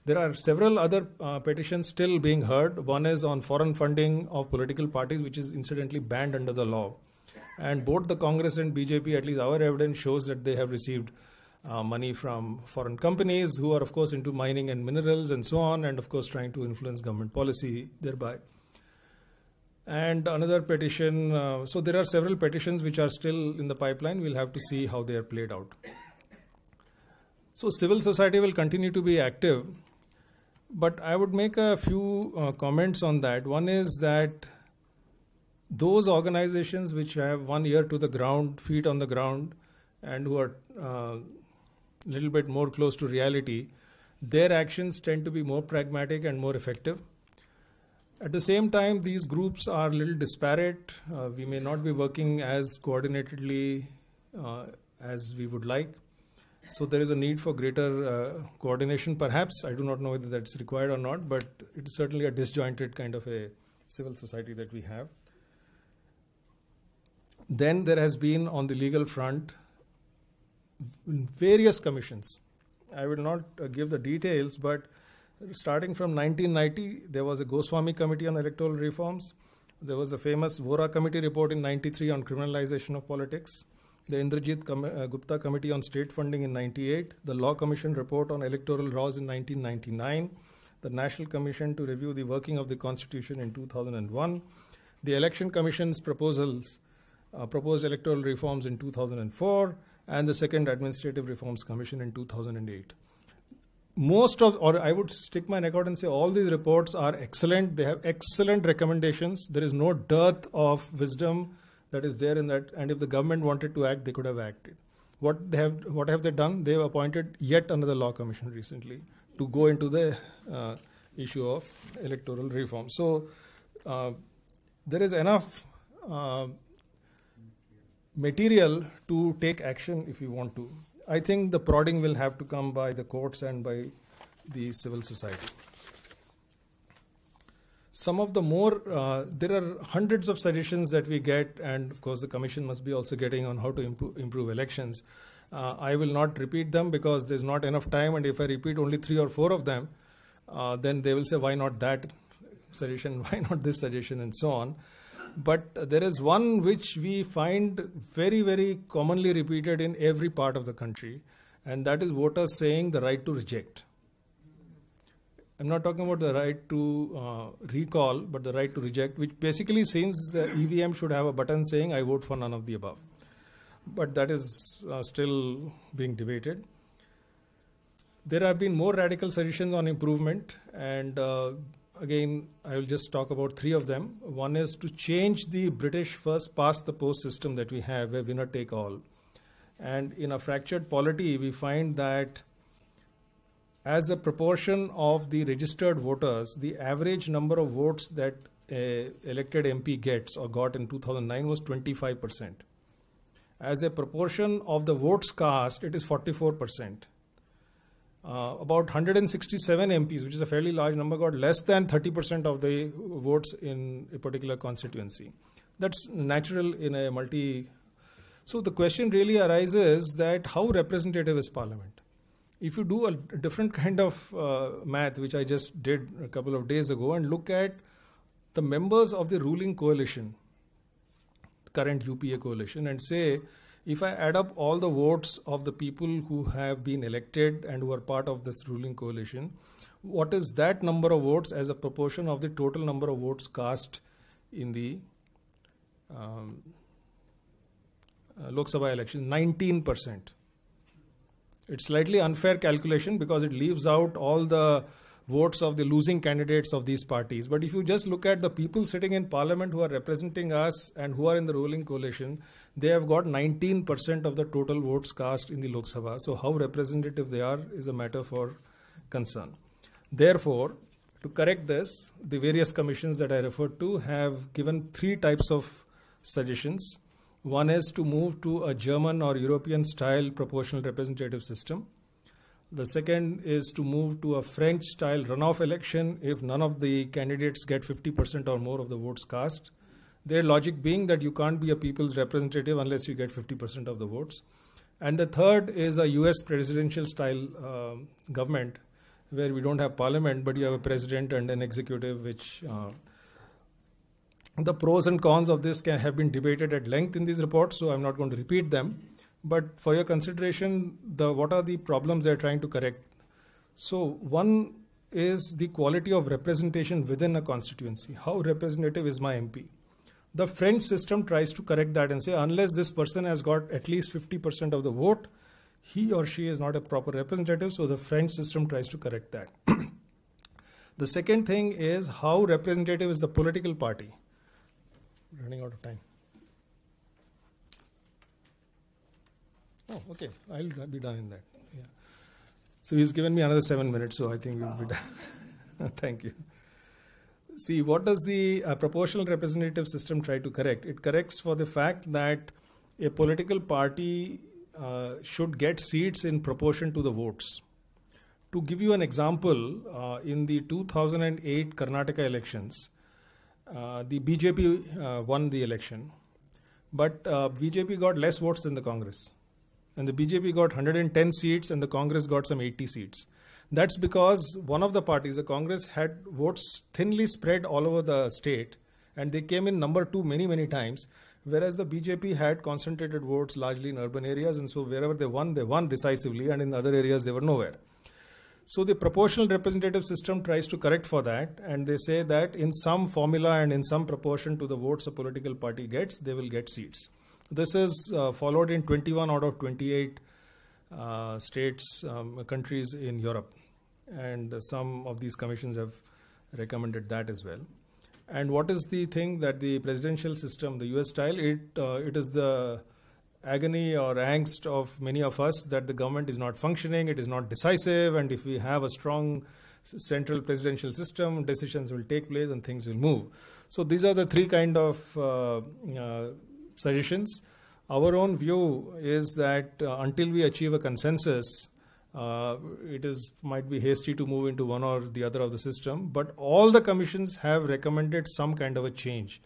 There are several other petitions still being heard. One is on foreign funding of political parties, which is incidentally banned under the law. And both the Congress and BJP, at least our evidence shows that they have received money from foreign companies who are, of course, into mining and minerals and so on, and, of course, trying to influence government policy thereby. And another petition, so there are several petitions which are still in the pipeline. We'll have to see how they are played out. So civil society will continue to be active. But I would make a few comments on that. One is that those organizations which have 1 ear to the ground, feet on the ground, and who are a little bit more close to reality, their actions tend to be more pragmatic and more effective. At the same time, these groups are a little disparate. We may not be working as coordinatedly as we would like. So there is a need for greater coordination, perhaps. I do not know whether that's required or not, but it's certainly a disjointed kind of a civil society that we have. Then there has been, on the legal front, various commissions. I will not give the details, but starting from 1990, there was a Goswami Committee on Electoral Reforms. There was a famous Vora Committee report in 93 on criminalization of politics. The Indrajit Gupta Committee on State Funding in 98, the Law Commission report on electoral laws in 1999, the National Commission to review the working of the Constitution in 2001, the Election Commission's proposed electoral reforms in 2004, and the Second Administrative Reforms Commission in 2008. I would stick my neck out and say all these reports are excellent. They have excellent recommendations. There is no dearth of wisdom that is there in that, and if the government wanted to act, they could have acted. What have they done? They have appointed yet another law commission recently to go into the issue of electoral reform. So there is enough material to take action if you want to. I think the prodding will have to come by the courts and by the civil society. Some of the more, there are hundreds of suggestions that we get, and of course the Commission must be also getting on how to improve elections. I will not repeat them because there's not enough time, and if I repeat only 3 or 4 of them, then they will say, why not that suggestion, why not this suggestion, and so on. But there is one which we find very, very commonly repeated in every part of the country, and that is voters saying the right to reject. I'm not talking about the right to recall, but the right to reject, which basically seems the EVM should have a button saying, I vote for none of the above. But that is still being debated. There have been more radical suggestions on improvement, and again, I will just talk about 3 of them. One is to change the British first past the post system that we have, where winner take all. And in a fractured polity, we find that as a proportion of the registered voters, the average number of votes that an elected MP gets or got in 2009 was 25%. As a proportion of the votes cast, it is 44%. About 167 MPs, which is a fairly large number, got less than 30% of the votes in a particular constituency. That's natural in a So the question really arises that how representative is Parliament? If you do a different kind of math, which I just did a couple of days ago, and look at the members of the ruling coalition, current UPA coalition, and say, if I add up all the votes of the people who have been elected and who are part of this ruling coalition, what is that number of votes as a proportion of the total number of votes cast in the Lok Sabha election? 19%. It's slightly unfair calculation because it leaves out all the votes of the losing candidates of these parties. But if you just look at the people sitting in Parliament who are representing us and who are in the ruling coalition, they have got 19% of the total votes cast in the Lok Sabha. So how representative they are is a matter for concern. Therefore, to correct this, the various commissions that I referred to have given 3 types of suggestions. One is to move to a German or European style proportional representative system. The second is to move to a French-style runoff election if none of the candidates get 50% or more of the votes cast. Their logic being that you can't be a people's representative unless you get 50% of the votes. And the third is a US presidential-style government where we don't have parliament, but you have a president and an executive, which the pros and cons of this have been debated at length in these reports, so I'm not going to repeat them. But for your consideration, what are the problems they're trying to correct? So one is the quality of representation within a constituency. How representative is my MP? The French system tries to correct that and say, unless this person has got at least 50% of the vote, he or she is not a proper representative, so the French system tries to correct that. The second thing is how representative is the political party. Running out of time. Oh, okay. I'll be done in that. Yeah. So he's given me another 7 minutes, so I think we'll be done. Thank you. See, what does the proportional representative system try to correct? It corrects for the fact that a political party should get seats in proportion to the votes. To give you an example, in the 2008 Karnataka elections, the BJP won the election, but BJP got less votes than the Congress. And the BJP got 110 seats and the Congress got some 80 seats. That's because one of the parties, the Congress, had votes thinly spread all over the state and they came in number 2 many, many times, whereas the BJP had concentrated votes largely in urban areas, and so wherever they won decisively, and in other areas they were nowhere. So the proportional representative system tries to correct for that, and they say that in some formula and in some proportion to the votes a political party gets, they will get seats. This is followed in 21 out of 28 states, countries in Europe. And some of these commissions have recommended that as well. And what is the thing that the presidential system, the US style, it is the agony or angst of many of us that the government is not functioning, it is not decisive, and if we have a strong central presidential system, decisions will take place and things will move. So these are the three kind of suggestions. Our own view is that until we achieve a consensus, might be hasty to move into one or the other of the system, but all the commissions have recommended some kind of a change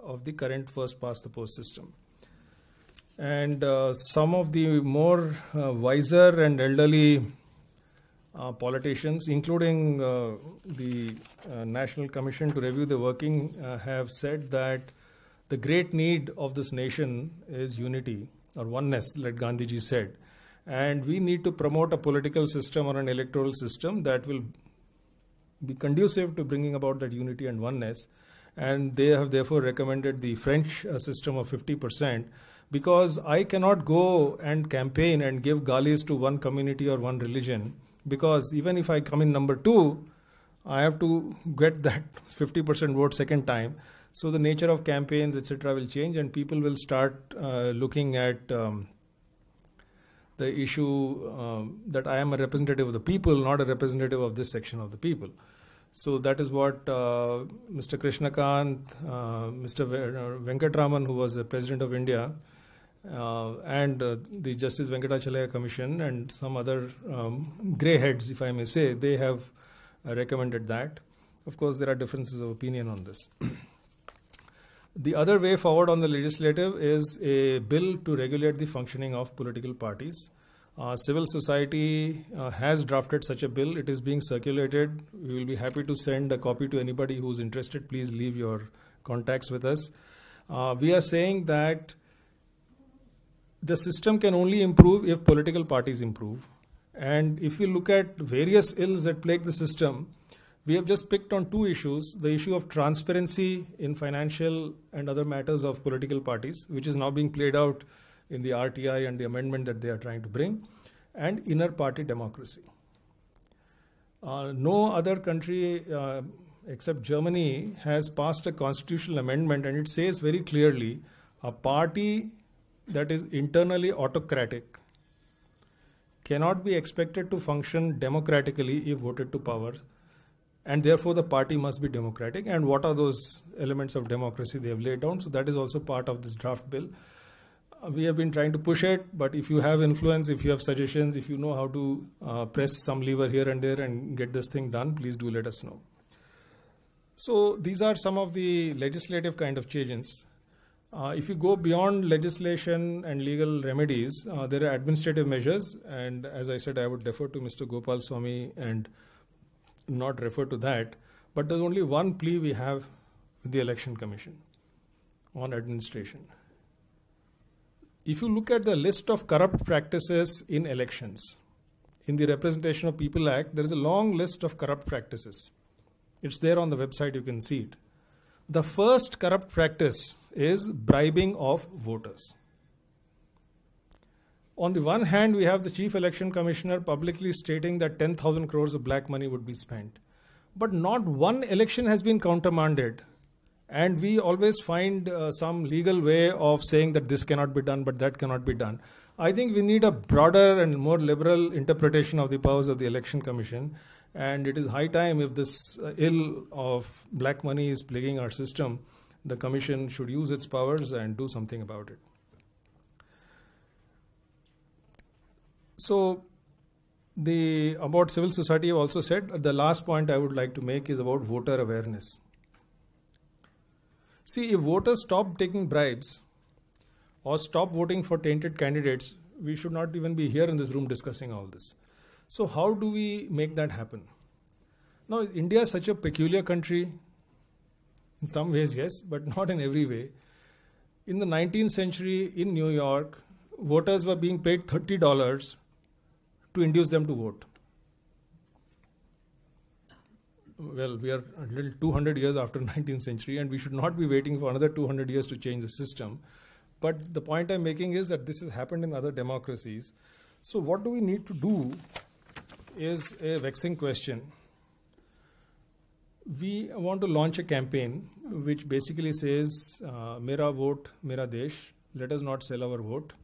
of the current first past the post system. And some of the more wiser and elderly politicians, including the National Commission to Review the Working, have said that the great need of this nation is unity or oneness, like Gandhiji said. And we need to promote a political system or an electoral system that will be conducive to bringing about that unity and oneness. And they have therefore recommended the French system of 50%, because I cannot go and campaign and give galis to one community or one religion, because even if I come in number 2, I have to get that 50% vote second time. So the nature of campaigns, etc., will change, and people will start looking at the issue that I am a representative of the people, not a representative of this section of the people. So that is what Mr. Krishnakant, Mr. Venkatraman, who was the President of India, and the Justice Venkatachalaya Commission and some other grey heads, if I may say, they have recommended that. Of course, there are differences of opinion on this. The other way forward on the legislative is a bill to regulate the functioning of political parties. Civil society has drafted such a bill. It is being circulated. We will be happy to send a copy to anybody who is interested. Please leave your contacts with us. We are saying that the system can only improve if political parties improve. And if you look at various ills that plague the system, we have just picked on 2 issues: the issue of transparency in financial and other matters of political parties, which is now being played out in the RTI and the amendment that they are trying to bring, and inner party democracy. No other country except Germany has passed a constitutional amendment, and it says very clearly a party that is internally autocratic cannot be expected to function democratically if voted to power, and therefore the party must be democratic. And what are those elements of democracy they have laid down? So that is also part of this draft bill. We have been trying to push it, but if you have influence, if you have suggestions, if you know how to press some lever here and there and get this thing done, please do let us know. So these are some of the legislative kind of changes. If you go beyond legislation and legal remedies, there are administrative measures, and as I said, I would defer to Mr. Gopalaswami and not refer to that. But there's only one plea we have with the Election Commission on administration. If you look at the list of corrupt practices in elections, in the Representation of People Act, there is a long list of corrupt practices. It's there on the website, you can see it. The first corrupt practice is bribing of voters. On the one hand, we have the Chief Election Commissioner publicly stating that 10,000 crores of black money would be spent. But not one election has been countermanded. And we always find some legal way of saying that this cannot be done, but that cannot be done. I think we need a broader and more liberal interpretation of the powers of the Election Commission. And it is high time, if this ill of black money is plaguing our system, the Commission should use its powers and do something about it. So, about civil society, I've also said, the last point I would like to make is about voter awareness. See, if voters stop taking bribes or stop voting for tainted candidates, we should not even be here in this room discussing all this. So how do we make that happen? Now, India is such a peculiar country. In some ways, yes, but not in every way. In the 19th century in New York, voters were being paid $30 to induce them to vote. Well, we are a little 200 years after 19th century, and we should not be waiting for another 200 years to change the system. But the point I'm making is that this has happened in other democracies. So what do we need to do is a vexing question. We want to launch a campaign which basically says, Mera vote, mera desh, let us not sell our vote.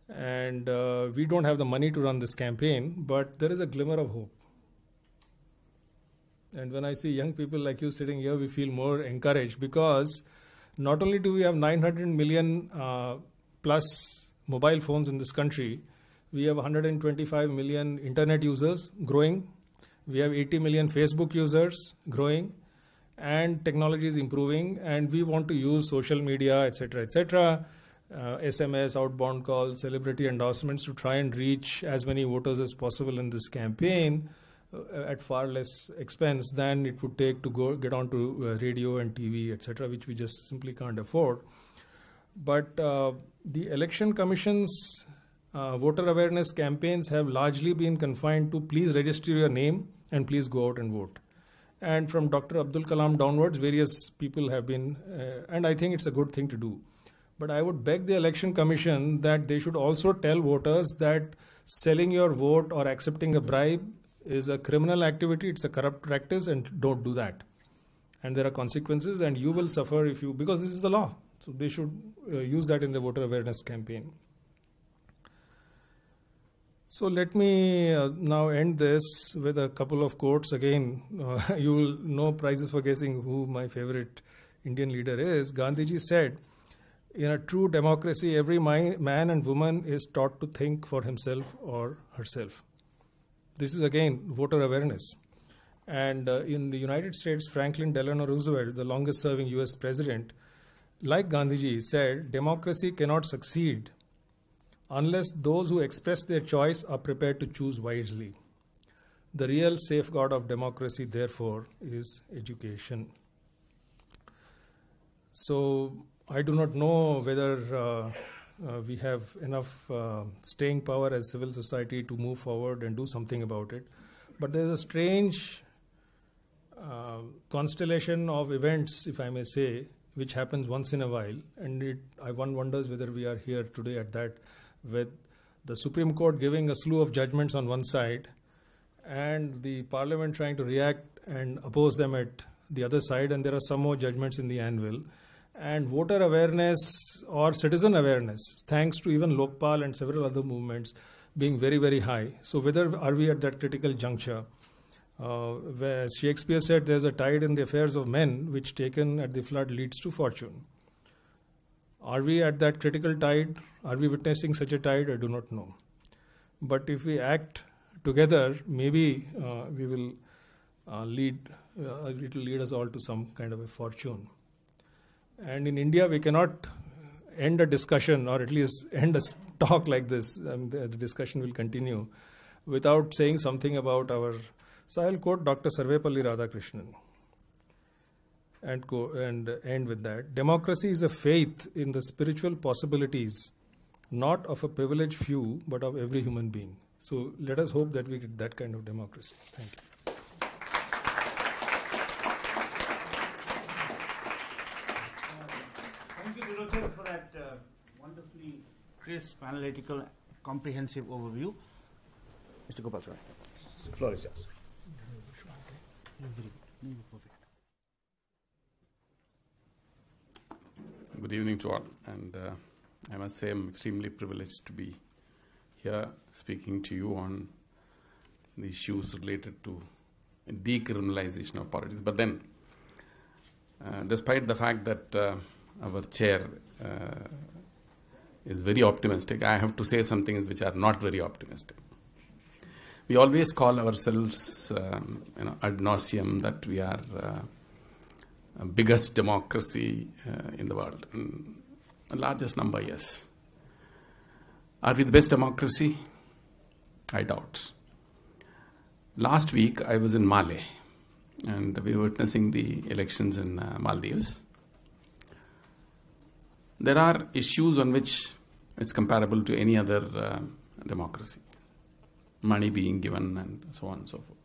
And we don't have the money to run this campaign, but there is a glimmer of hope. And when I see young people like you sitting here, we feel more encouraged, because not only do we have 900 million plus mobile phones in this country, we have 125 million internet users growing, we have 80 million Facebook users growing, and technology is improving, and we want to use social media, etc., SMS, outbound calls, celebrity endorsements to try and reach as many voters as possible in this campaign at far less expense than it would take to get onto radio and TV, etc., which we just simply can't afford. But the Election Commission's voter awareness campaigns have largely been confined to please register your name and please go out and vote. And from Dr. Abdul Kalam downwards, various people have been, and I think it's a good thing to do. But I would beg the Election Commission that they should also tell voters that selling your vote or accepting a bribe is a criminal activity, it's a corrupt practice, and don't do that. And there are consequences, and you will suffer if you, because this is the law. So they should use that in the voter awareness campaign. So let me now end this with a couple of quotes. Again, you will know prizes for guessing who my favorite Indian leader is. Gandhiji said, in a true democracy, every man and woman is taught to think for himself or herself. This is again voter awareness. And in the United States, Franklin Delano Roosevelt, the longest serving US president, like Gandhiji, said, democracy cannot succeed unless those who express their choice are prepared to choose wisely. The real safeguard of democracy, therefore, is education. So I do not know whether we have enough staying power as civil society to move forward and do something about it. But there is a strange constellation of events, if I may say, which happens once in a while. And one wonders whether we are here today at that, with the Supreme Court giving a slew of judgments on one side and the Parliament trying to react and oppose them at the other side, and there are some more judgments in the anvil. And voter awareness or citizen awareness, thanks to even Lokpal and several other movements, being very, very high. So whether are we at that critical juncture, where Shakespeare said there's a tide in the affairs of men which taken at the flood leads to fortune. Are we at that critical tide? Are we witnessing such a tide? I do not know. But if we act together, maybe we will it will lead us all to some kind of a fortune. And in India, we cannot end a discussion, or at least end a talk like this. The discussion will continue without saying something about our. So I'll quote Dr. Sarvepalli Radhakrishnan and end with that. Democracy is a faith in the spiritual possibilities, not of a privileged few, but of every human being. So let us hope that we get that kind of democracy. Thank you. Thank you, Trilochan, for that wonderfully crisp, analytical, comprehensive overview. Mr. Gopalaswami, the floor is yours. Perfect. Good evening to all, and I must say I'm extremely privileged to be here speaking to you on the issues related to decriminalization of politics. But then, despite the fact that our chair is very optimistic, I have to say some things which are not very optimistic. We always call ourselves, ad nauseum, that we are biggest democracy in the world. And the largest number, yes. Are we the best democracy? I doubt. Last week, I was in Male, and we were witnessing the elections in Maldives. There are issues on which it's comparable to any other democracy. Money being given and so on and so forth.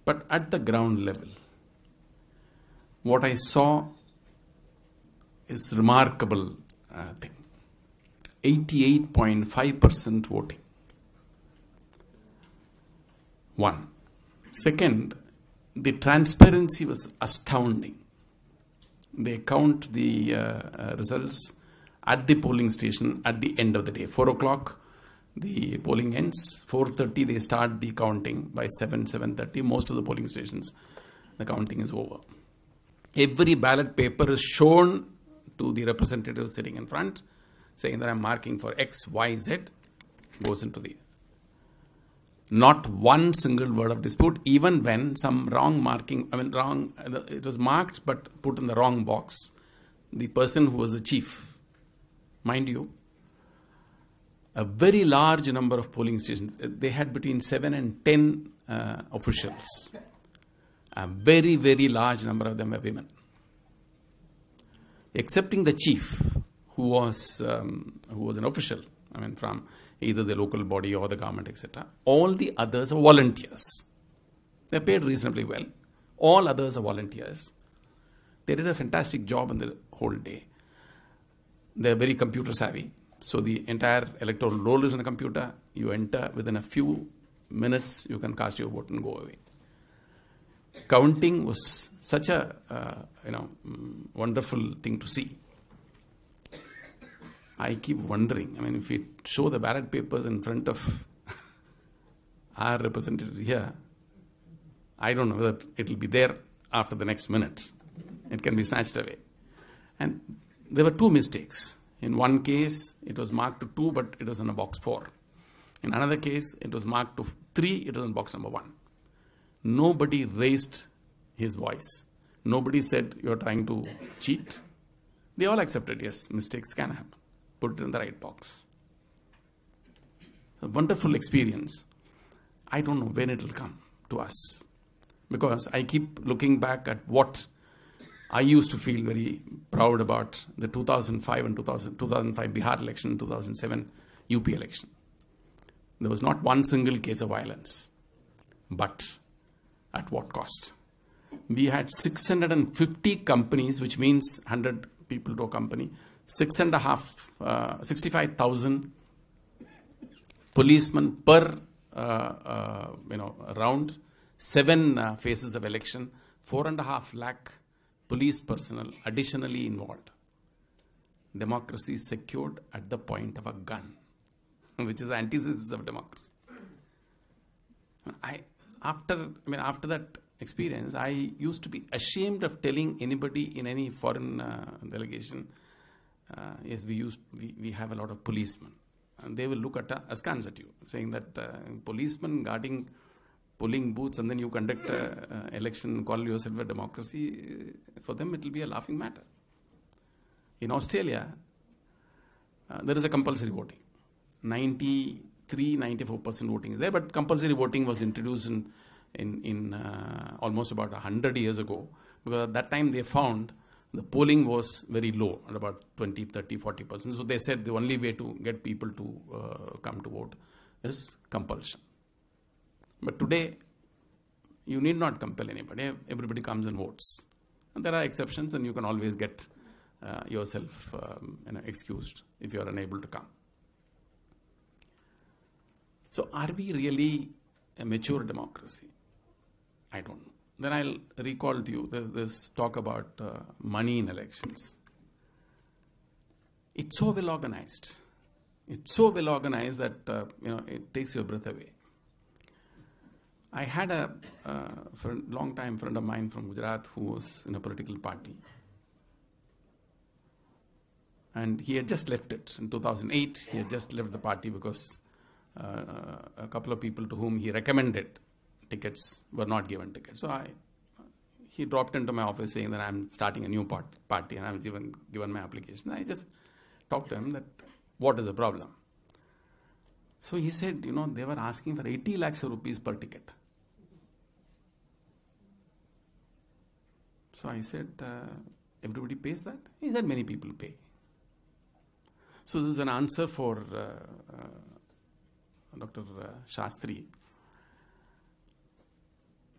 But at the ground level, what I saw is remarkable thing. 88.5% voting. One. Second, the transparency was astounding. They count the results at the polling station at the end of the day. 4 o'clock, the polling ends. 4:30, they start the counting. By 7:30, most of the polling stations, the counting is over. Every ballot paper is shown to the representative sitting in front, saying that I'm marking for X, Y, Z, goes into the... Not one single word of dispute, even when some wrong marking, it was marked but put in the wrong box. The person who was the chief, mind you, a very large number of polling stations, they had between 7 and 10 officials. A very, very large number of them were women. Excepting the chief, who was an official, from either the local body or the government, etc. All the others are volunteers. They're paid reasonably well. All others are volunteers. They did a fantastic job in the whole day. They're very computer savvy. So the entire electoral roll is on a computer. You enter, within a few minutes, you can cast your vote and go away. Counting was such a wonderful thing to see. I keep wondering, if we show the ballot papers in front of our representatives here, I don't know whether it will be there after the next minute. It can be snatched away. And there were 2 mistakes. In one case, it was marked to 2, but it was in a box 4. In another case, it was marked to 3, it was in box number 1. Nobody raised his voice. Nobody said, you're trying to cheat. They all accepted, yes, mistakes can happen. Put it in the right box. A wonderful experience. I don't know when it will come to us. Because I keep looking back at what I used to feel very proud about the 2005 and 2005 Bihar election, 2007 UP election. There was not one single case of violence. But at what cost? We had 650 companies, which means 100 people to a company, 65,000 policemen per round, 7 phases of election, 4.5 lakh police personnel additionally involved. Democracy is secured at the point of a gun, which is the antithesis of democracy. After that experience, I used to be ashamed of telling anybody in any foreign delegation yes, we have a lot of policemen. And they will look at askance at you, saying that policemen guarding polling booths and then you conduct an election, call yourself a democracy, for them it will be a laughing matter. In Australia, there is a compulsory voting. 93-94% voting is there, but compulsory voting was introduced in almost about 100 years ago, because at that time they found the polling was very low, at about 20, 30, 40%. So they said the only way to get people to come to vote is compulsion. But today, you need not compel anybody. Everybody comes and votes. And there are exceptions, and you can always get yourself excused if you are unable to come. So are we really a mature democracy? I don't know. Then I'll recall to you this talk about money in elections. It's so well organized. It's so well organized that it takes your breath away. I had a long-time friend of mine from Gujarat who was in a political party. And he had just left it. In 2008, he had just left the party because a couple of people to whom he recommended tickets were not given tickets. So he dropped into my office saying that I'm starting a new party and I've given my application. I just talked to him that what is the problem? So he said, they were asking for 80 lakhs of rupees per ticket. So I said, everybody pays that? He said, many people pay. So this is an answer for Dr. Sastry,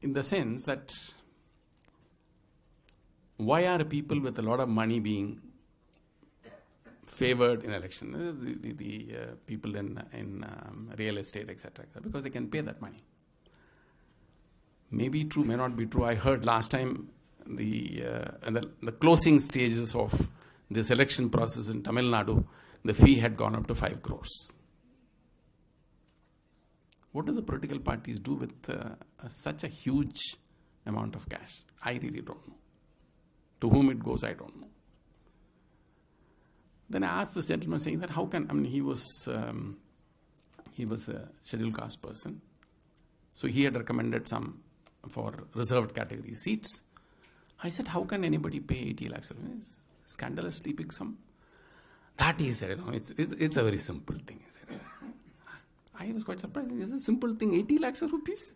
in the sense that why are people with a lot of money being favored in election? The people in real estate, etc. Because they can pay that money. May be true, may not be true. I heard last time the closing stages of this election process in Tamil Nadu, the fee had gone up to 5 crores. What do the political parties do with such a huge amount of cash? I really don't know. To whom it goes, I don't know. Then I asked this gentleman, saying that how can, he was a scheduled caste person. So he had recommended some for reserved category seats. I said, how can anybody pay 80 lakhs? It's scandalously big sum. That he said, it's a very simple thing. He said, I was quite surprised. It's a simple thing, 80 lakhs of rupees.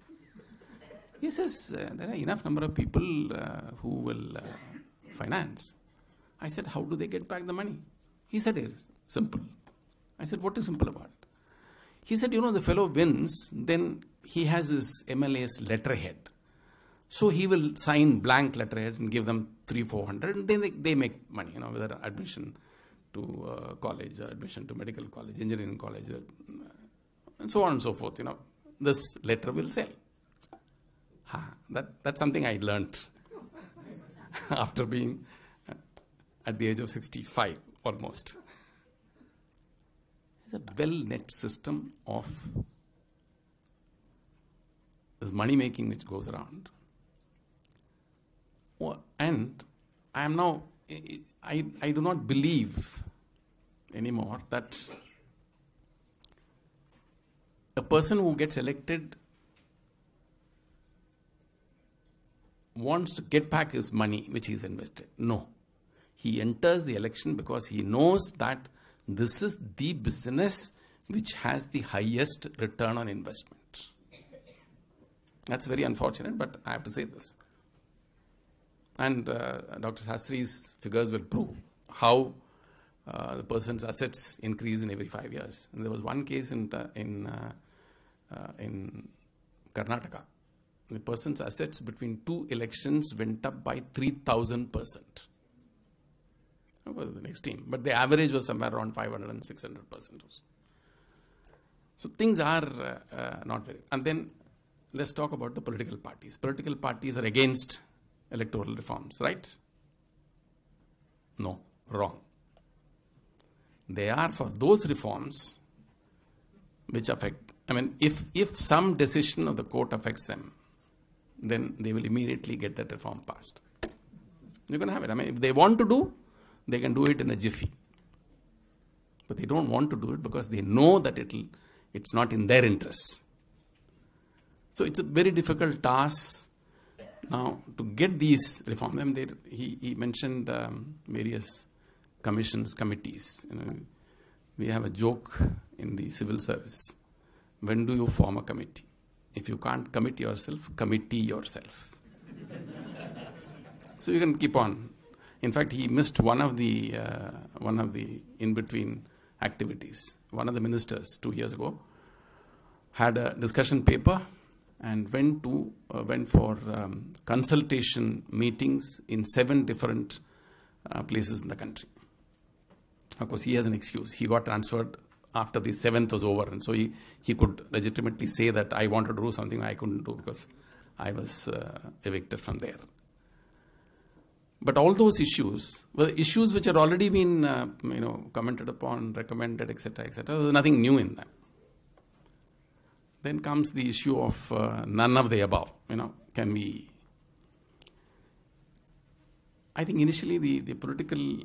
He says, there are enough number of people who will finance. I said, how do they get back the money? He said, it's simple. I said, what is simple about it? He said, the fellow wins, then he has his MLA's letterhead. So he will sign blank letterhead and give them 300-400, and then they make money, whether admission to college, or admission to medical college, engineering college, and so on and so forth. This letter will sell. That's something I learnt after being at the age of 65 almost. It's a well-knit system of this money making which goes around. And I am now, I do not believe anymore that a person who gets elected wants to get back his money which he's invested. No. He enters the election because he knows that this is the business which has the highest return on investment. That's very unfortunate, but I have to say this. And Dr. Sastry's figures will prove how the person's assets increase in every 5 years. And there was one case in Karnataka. The person's assets between 2 elections went up by 3,000%. That was the extreme. But the average was somewhere around 500 and 600%. So things are not very... And then let's talk about the political parties. Political parties are against electoral reforms, right? No, wrong. They are for those reforms which affect... if some decision of the court affects them, then they will immediately get that reform passed. You can have it. If they want to do, they can do it in a jiffy. But they don't want to do it because they know that it's not in their interests. So it's a very difficult task now to get these reforms. I mean, he mentioned various commissions, committees. We have a joke in the civil service. When do you form a committee? If you can't commit yourself, committee yourself. So you can keep on. In fact, he missed one of the in-between activities. One of the ministers 2 years ago had a discussion paper and went for consultation meetings in 7 different places in the country. Of course, he has an excuse. He got transferred after the 7th was over, and so he could legitimately say that I wanted to do something I couldn't do because I was evicted from there. But all those issues were issues which had already been commented upon, recommended, etc., etc. There was nothing new in them. Then comes the issue of none of the above. Can we... I think initially the political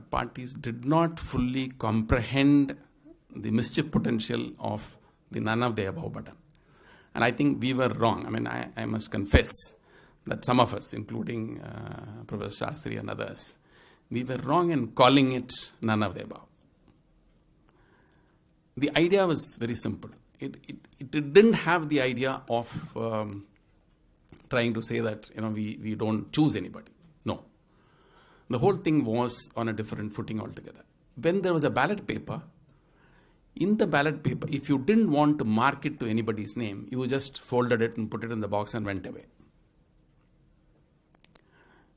parties did not fully comprehend the mischief potential of the none of the above button. And I think we were wrong. I mean, I must confess that some of us, including Prof. Sastry and others, we were wrong in calling it none of the above. The idea was very simple. It didn't have the idea of trying to say that we don't choose anybody. No. The whole thing was on a different footing altogether. When there was a ballot paper, in the ballot paper, if you didn't want to mark it to anybody's name, you just folded it and put it in the box and went away.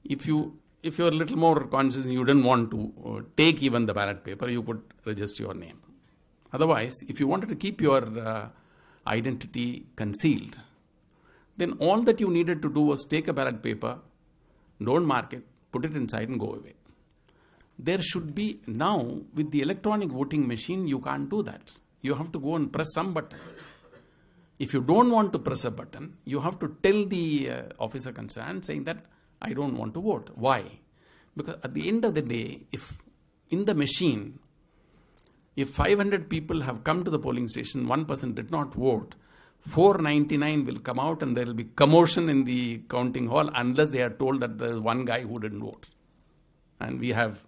If you're a little more conscious and you didn't want to take even the ballot paper, you could register your name. Otherwise, if you wanted to keep your identity concealed, then all that you needed to do was take a ballot paper, don't mark it, put it inside and go away. There should be, now with the electronic voting machine, you can't do that. You have to go and press some button. If you don't want to press a button, you have to tell the officer concerned saying that I don't want to vote. Why? Because at the end of the day, if in the machine, if 500 people have come to the polling station, one person did not vote, 499 will come out and there will be commotion in the counting hall unless they are told that there is one guy who didn't vote. And we have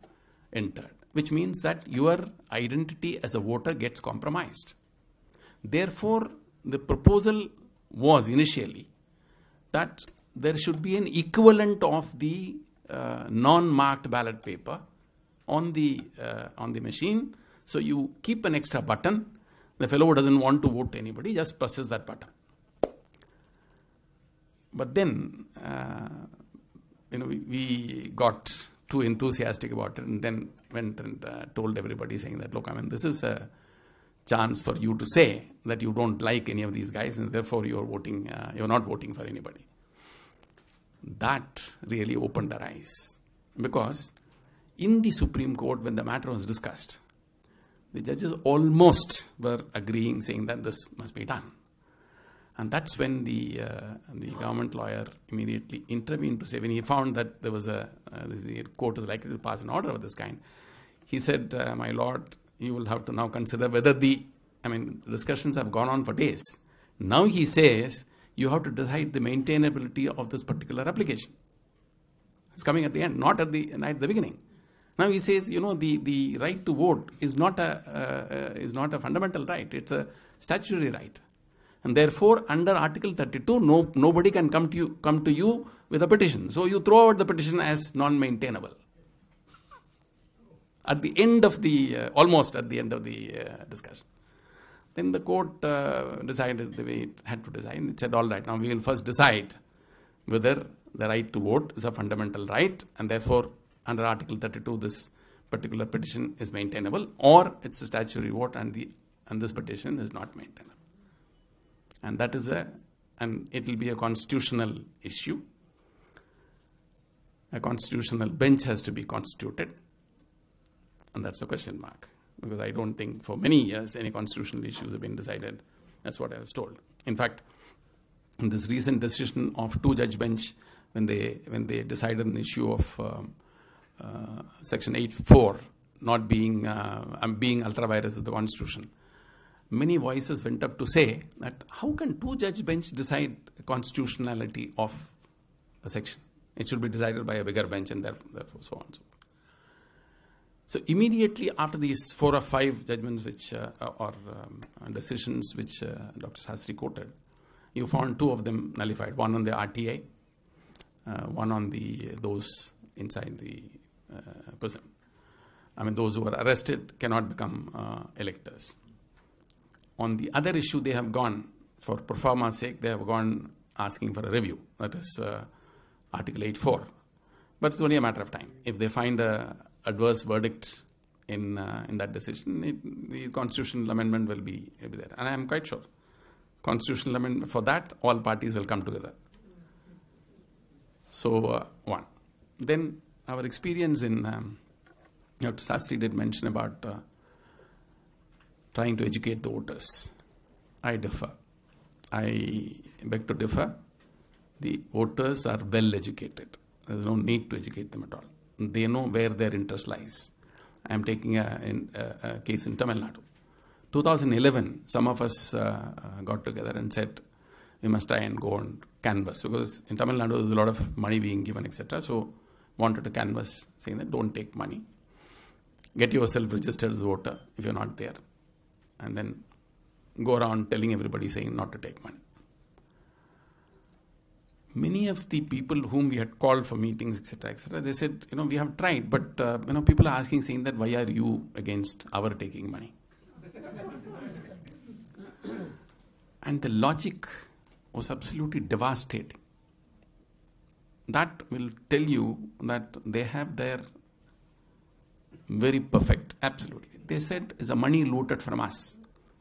entered, which means that your identity as a voter gets compromised. Therefore, the proposal was initially that there should be an equivalent of the non-marked ballot paper on the machine. So you keep an extra button. The fellow who doesn't want to vote anybody just presses that button. But then, we got too enthusiastic about it and then went and told everybody saying that, look, I mean, this is a chance for you to say that you don't like any of these guys and therefore you're not voting for anybody. That really opened our eyes, because in the Supreme Court, when the matter was discussed, the judges almost were agreeing, saying that this must be done. And that's when the government lawyer immediately intervened to say, when he found that there was the court is likely to pass an order of this kind, he said, my lord, you will have to now consider whether discussions have gone on for days. Now he says, you have to decide the maintainability of this particular application. It's coming at the end, not at the beginning. Now he says, the right to vote is not a fundamental right. It's a statutory right. And therefore, under Article 32, nobody can come to you with a petition. So you throw out the petition as non-maintainable. At the end of almost at the end of the discussion. Then the court decided the way it had to decide. It said, all right, now we will first decide whether the right to vote is a fundamental right, and therefore, under Article 32, this particular petition is maintainable, or it's a statutory vote and this petition is not maintainable. And that is and it will be a constitutional issue. A constitutional bench has to be constituted, and that's a question mark. Because I don't think for many years any constitutional issues have been decided. That's what I was told. In fact, in this recent decision of 2-judge bench, when they decided an issue of Section 8.4, not being being ultra-virus of the Constitution, many voices went up to say that how can two-judge bench decide constitutionality of a section? It should be decided by a bigger bench, and therefore so on and so forth. So immediately after these 4 or 5 judgments which decisions which Dr. Sastry quoted, you found 2 of them nullified. One on the RTI, one on those inside the prison. I mean, those who are arrested cannot become electors. On the other issue, they have gone, for pro forma's sake, they have gone asking for a review. That is Article 8.4. But it's only a matter of time. If they find a adverse verdict in that decision, the constitutional amendment will be there. And I am quite sure, constitutional amendment, for that, all parties will come together. So, one. Then, our experience in, Dr. Sastry did mention about trying to educate the voters. I differ. I beg to differ. The voters are well educated. There is no need to educate them at all. They know where their interest lies. I am taking a case in Tamil Nadu. 2011, some of us got together and said, we must try and go and canvass, because in Tamil Nadu there is a lot of money being given, etc. So, wanted to canvass, saying that don't take money. Get yourself registered as a voter if you're not there. And then go around telling everybody, saying not to take money. Many of the people whom we had called for meetings, etc., they said, we have tried, but, people are asking, saying that, why are you against our taking money? And the logic was absolutely devastating. That will tell you that they have their very perfect, absolutely. They said, it's a money looted from us.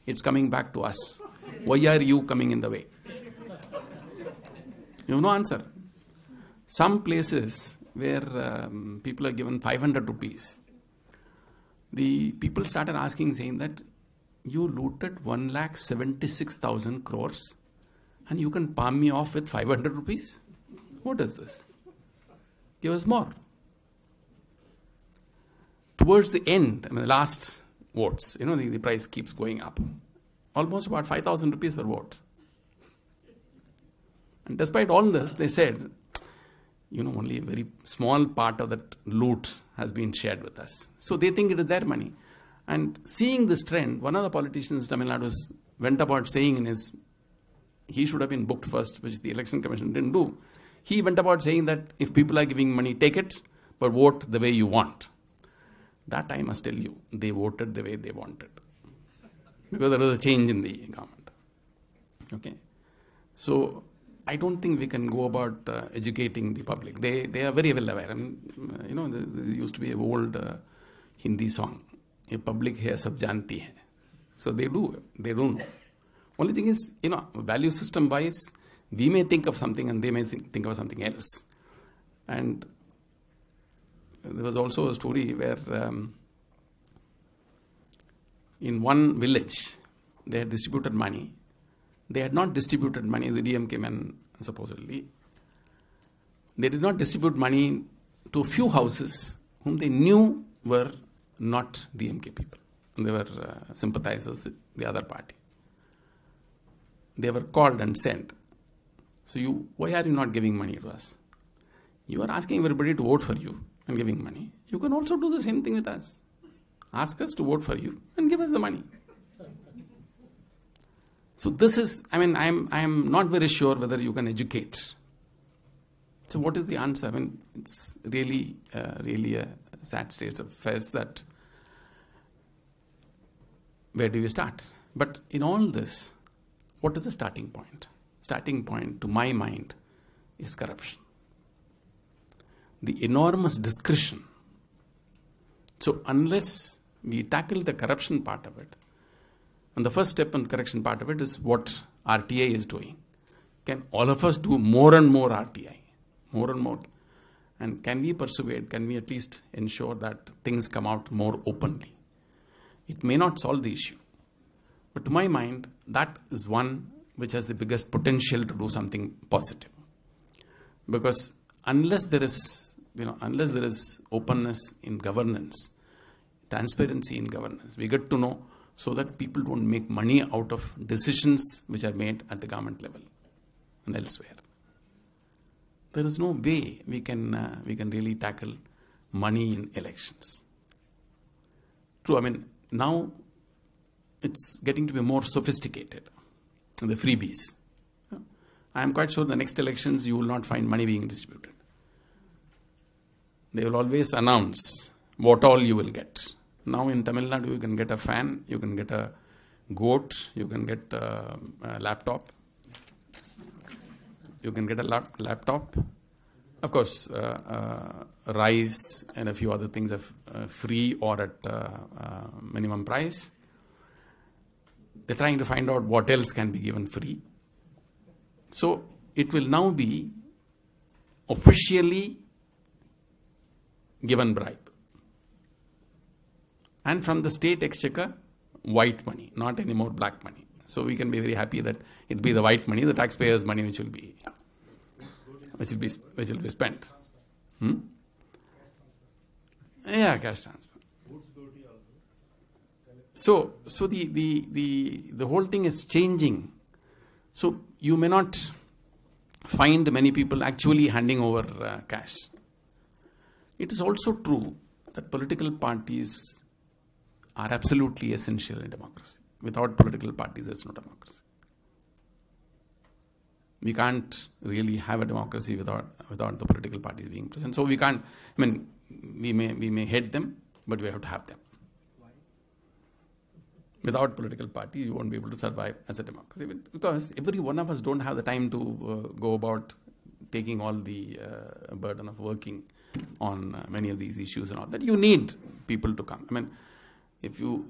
It's coming back to us. Why are you coming in the way? You have no answer. Some places where people are given 500 rupees, the people started asking, saying that you looted 1,76,000 crores and you can palm me off with 500 rupees? What is this? Give us more. Towards the end, the last votes, the price keeps going up. Almost about 5,000 rupees per vote. And despite all this, they said, only a very small part of that loot has been shared with us. So they think it is their money. And seeing this trend, one of the politicians in Tamil Nadu went about saying he should have been booked first, which the Election Commission didn't do. He went about saying that if people are giving money, take it, but vote the way you want. That I must tell you, they voted the way they wanted. Because there was a change in the government. Okay? So, I don't think we can go about educating the public. They are very well aware. There used to be an old Hindi song, "Ye public hai sab janti hai." So they do know. Only thing is, value system wise, we may think of something and they may think of something else. And there was also a story where in one village, they had distributed money. They had not distributed money, the DMK men supposedly. They did not distribute money to a few houses whom they knew were not DMK people. They were sympathizers with the other party. They were called and sent. So why are you not giving money to us? You are asking everybody to vote for you and giving money. You can also do the same thing with us. Ask us to vote for you and give us the money. So this is, I am not very sure whether you can educate. So what is the answer? It's really a sad state of affairs that where do you start? But in all this, what is the starting point? Starting point, to my mind, is corruption. The enormous discretion. So unless we tackle the corruption part of it, and the first step in the correction part of it is what RTI is doing. Can all of us do more and more RTI? More and more. And can we persuade, can we at least ensure that things come out more openly? It may not solve the issue. But to my mind, that is one which has the biggest potential to do something positive. Because unless there is openness in governance, transparency in governance. We get to know so that people don't make money out of decisions which are made at the government level and elsewhere. There is no way we can really tackle money in elections. True, I mean, now it's getting to be more sophisticated, the freebies. I am quite sure the next elections you will not find money being distributed. They will always announce what all you will get. Now in Tamil Nadu you can get a fan, you can get a goat, you can get a laptop. You can get a laptop. Of course, rice and a few other things are free or at minimum price. They're trying to find out what else can be given free. So it will now be officially given bribe. And from the state exchequer, white money, not anymore black money. So we can be very happy that it be the white money, the taxpayers' money which will be spent. Yeah, cash transfer. So the whole thing is changing. So you may not find many people actually handing over cash. It is also true that political parties are absolutely essential in democracy. Without political parties, there's no democracy. We can't really have a democracy without the political parties being present. So we can't. I mean, we may hate them, but we have to have them. Without political parties, you won't be able to survive as a democracy, because every one of us don't have the time to go about taking all the burden of working on many of these issues and all that. You need people to come. I mean, if you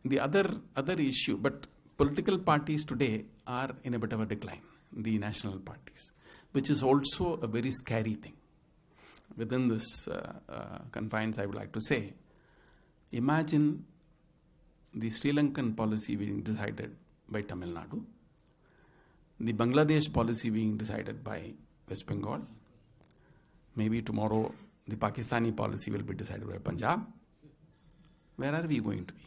the other issue, but political parties today are in a bit of a decline. The national parties, which is also a very scary thing. Within this confines, I would like to say, imagine the Sri Lankan policy being decided by Tamil Nadu, the Bangladesh policy being decided by West Bengal, maybe tomorrow the Pakistani policy will be decided by Punjab. Where are we going to be?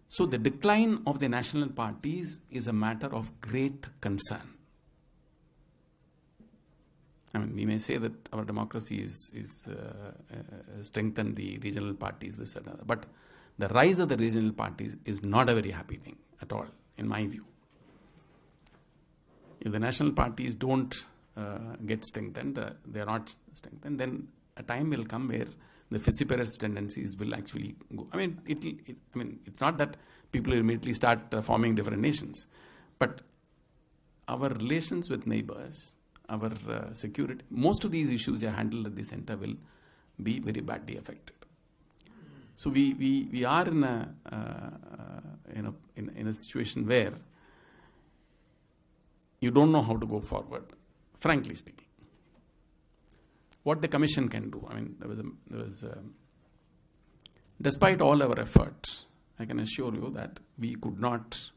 So the decline of the national parties is a matter of great concern. I mean, we may say that our democracy is strengthened the regional parties, this and that, but the rise of the regional parties is not a very happy thing at all, in my view. If the national parties don't get strengthened, they are not strengthened, then a time will come where the vociferous tendencies will actually go. I mean, it's not that people immediately start forming different nations, but our relations with neighbors, our security, most of these issues are handled at the center will be very badly affected. So we are in a situation where you don't know how to go forward, frankly speaking. What the commission can do, I mean, there was despite all our efforts, I can assure you that we could not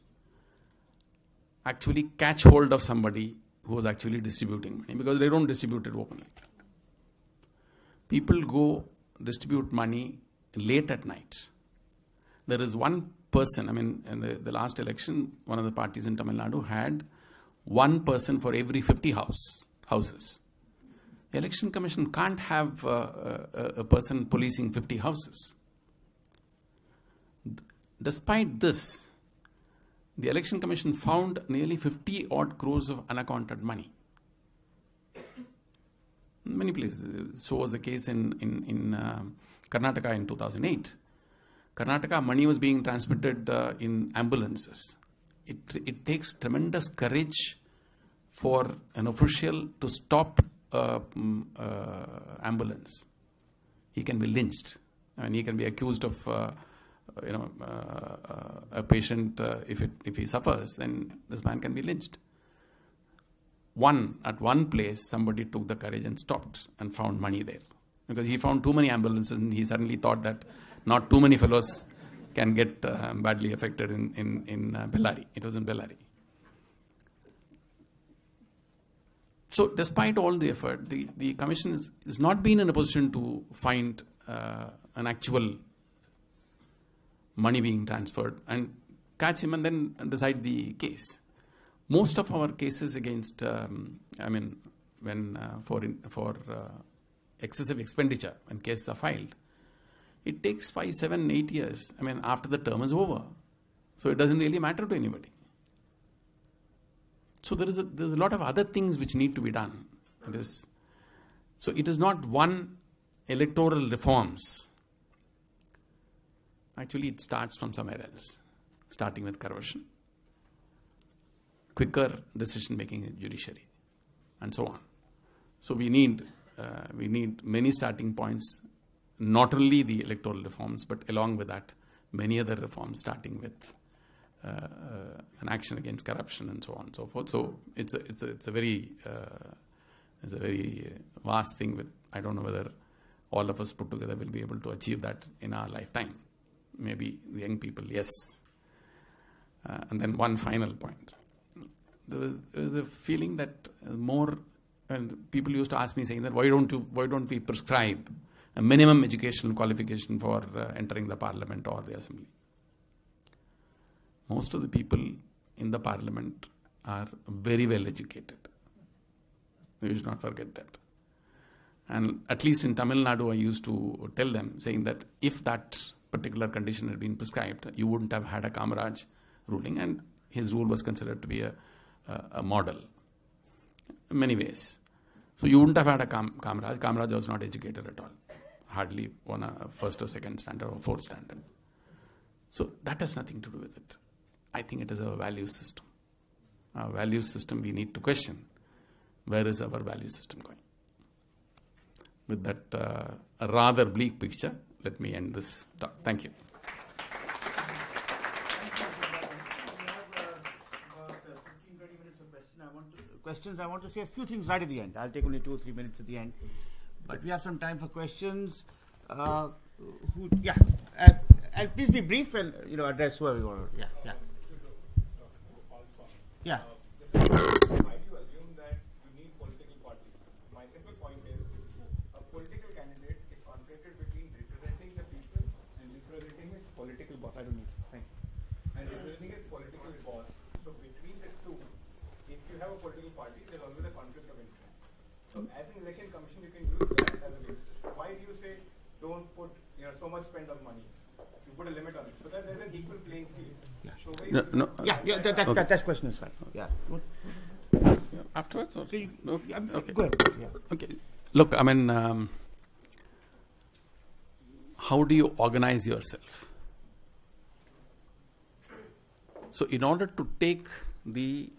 actually catch hold of somebody who was actually distributing money, because they don't distribute it openly. People go distribute money late at night. There is one person, I mean, in the last election, one of the parties in Tamil Nadu had one person for every 50 houses. The election commission can't have a person policing 50 houses. Despite this, the election commission found nearly 50 odd crores of unaccounted money. Many places. So was the case in Karnataka in 2008. Karnataka, money was being transmitted in ambulances. It takes tremendous courage for an official to stop ambulance. He can be lynched. I mean, he can be accused of a patient, if he suffers, then this man can be lynched. At one place, somebody took the courage and stopped and found money there, because he found too many ambulances, and he suddenly thought that not too many fellows can get badly affected in Bellary. It was in Bellary. So despite all the effort, the commission is not been in a position to find an actual money being transferred, and catch him and then decide the case. Most of our cases against, for excessive expenditure, when cases are filed, it takes 5, 7, 8 years. After the term is over. So it doesn't really matter to anybody. So there's a lot of other things which need to be done. So it is not one electoral reforms. Actually, it starts from somewhere else, starting with corruption, quicker decision making in judiciary, and so on. So we need many starting points, not only the electoral reforms, but along with that, many other reforms, starting with an action against corruption and so on and so forth. So it's a very vast thing. I don't know whether all of us put together will be able to achieve that in our lifetime. Maybe the young people, yes. And then one final point. There was a feeling that more, and people used to ask me saying that why don't we prescribe a minimum educational qualification for entering the parliament or the assembly? Most of the people in the parliament are very well educated. We should not forget that. And at least in Tamil Nadu, I used to tell them, saying that if that particular condition had been prescribed, you wouldn't have had a Kamaraj ruling, and his rule was considered to be a model in many ways. So you wouldn't have had a Kamaraj. Kamaraj was not educated at all. Hardly on a first or second standard or fourth standard. So that has nothing to do with it. I think it is a value system. Our value system we need to question. Where is our value system going? With that rather bleak picture, let me end this talk. Thank you. Questions. I want to say a few things right at the end. I'll take only 2 or 3 minutes at the end. But we have some time for questions. Please be brief and address whoever you want. Yeah. Why do you assume that you need political parties? My simple point is, a political candidate is conflicted between representing the people and representing his political boss. I don't need. Thank you. And representing his political boss. So between the two, if you have a political party, there's always a conflict of interest. So as an election commission, you can use that as a way. Why do you say don't put so much spend of money? You put a limit on it so that there's an equal playing field. Yeah. That question is fine. Yeah. Afterwards? Or? Okay. Okay. Go ahead. Yeah. Okay. Look, how do you organize yourself? So in order to take the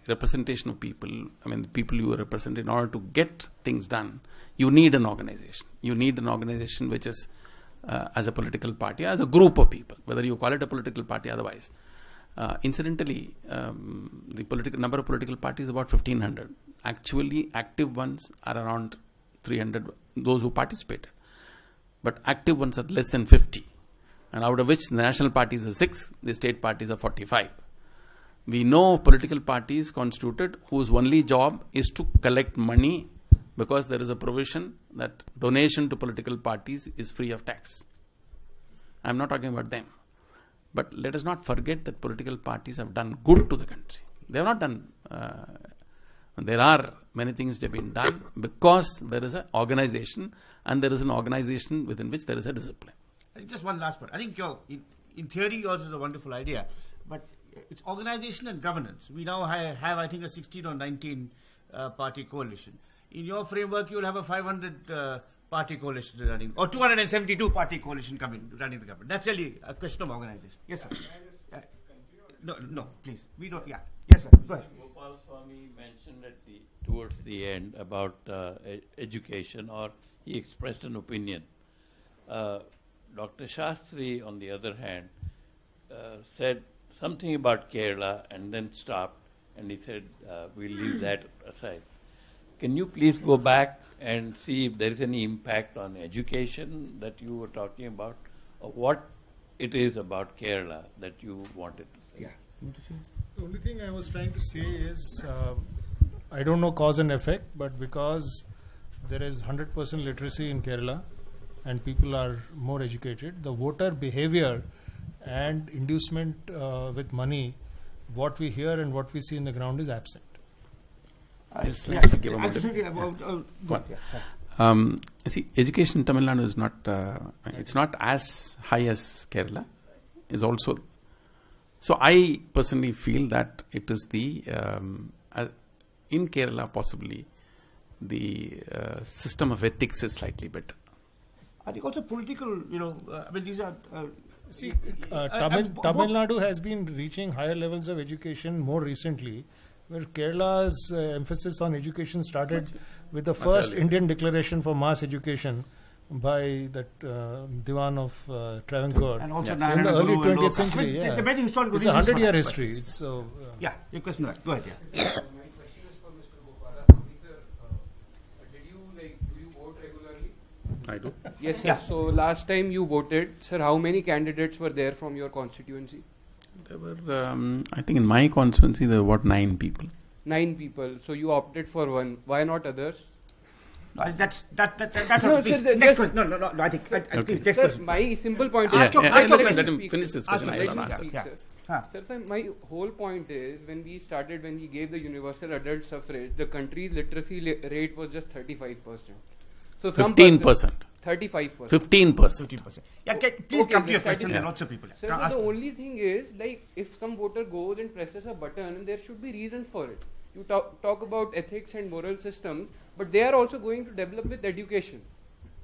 representation of people, the people you represent, in order to get things done, you need an organization. You need an organization which is as a political party, as a group of people, whether you call it a political party otherwise. Incidentally, the number of political parties is about 1,500. Actually, active ones are around 300, those who participated. But active ones are less than 50. And out of which the national parties are 6, the state parties are 45. We know political parties constituted whose only job is to collect money, because there is a provision that donation to political parties is free of tax. I am not talking about them. But let us not forget that political parties have done good to the country. They have not done... there are many things that have been done because there is an organization, and there is an organization within which there is a discipline. Just one last part. I think in theory yours is a wonderful idea, but it's organization and governance. We now have I think, a 16 or 19 party coalition. In your framework, you will have a 500 party coalition running, or 272 party coalition running the government. That's really a question of organization. Yes, sir. No, please. We don't. Yeah. Yes, sir. Go ahead. Gopalaswami mentioned towards the end about education, or he expressed an opinion. Dr. Sastry, on the other hand, said something about Kerala and then stopped, and he said, we'll leave that aside. Can you please go back and see if there is any impact on education that you were talking about, or what it is about Kerala that you wanted to say? Yeah. You want to say? The only thing I was trying to say is, I don't know cause and effect, but because there is 100% literacy in Kerala, and people are more educated, the voter behavior and inducement with money, what we hear and what we see in the ground is absent. I'll slightly give a moment. Absolutely. What? You see, education in Tamil Nadu is not, it's not as high as Kerala. Is also, so I personally feel that it is the, in Kerala possibly, the system of ethics is slightly better. I think also political, I mean, these are... See, Tamil Nadu has been reaching higher levels of education more recently, where Kerala's emphasis on education started with the first Indian declaration for mass education by that Diwan of Travancore and also in the early 20th century. Yeah. It's a 100-year history. It's, yeah, your question, right. Go ahead. Yeah. My question is for Mr. Gopalaswami, sir. Do you vote regularly? I do. Yes, sir. Yeah. So last time you voted, sir, how many candidates were there from your constituency? There were, I think in my constituency, there were 9 people. 9 people. So you opted for one. Why not others? No, that's No, not, please, sir, next question. No, I think, please, next Sir, question. my simple point Ask is... your question. Let him finish this question. Ask I your will question. answer. Yeah. Sir, my whole point is when we gave the universal adult suffrage, the country's literacy rate was just 35%. So 15%. 35%. 15%. 15%. Yeah, please come to your question. There are lots of people. Sir, so the only thing is, like, if some voter goes and presses a button, there should be reason for it. You talk about ethics and moral systems, but they are also going to develop with education.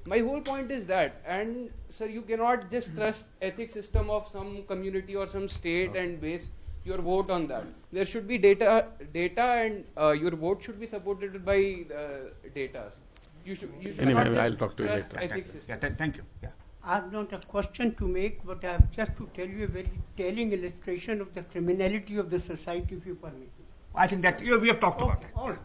My whole point is that, and sir, you cannot just trust ethics system of some community or some state and base your vote on that. There should be data, and your vote should be supported by data. You should Anyway, not I'll just talk to you trust later. ethics system. Yeah, thank you. Yeah. I have not a question to make, but I have just to tell you a very telling illustration of the criminality of the society, if you permit me. I think that we have talked about that. All right.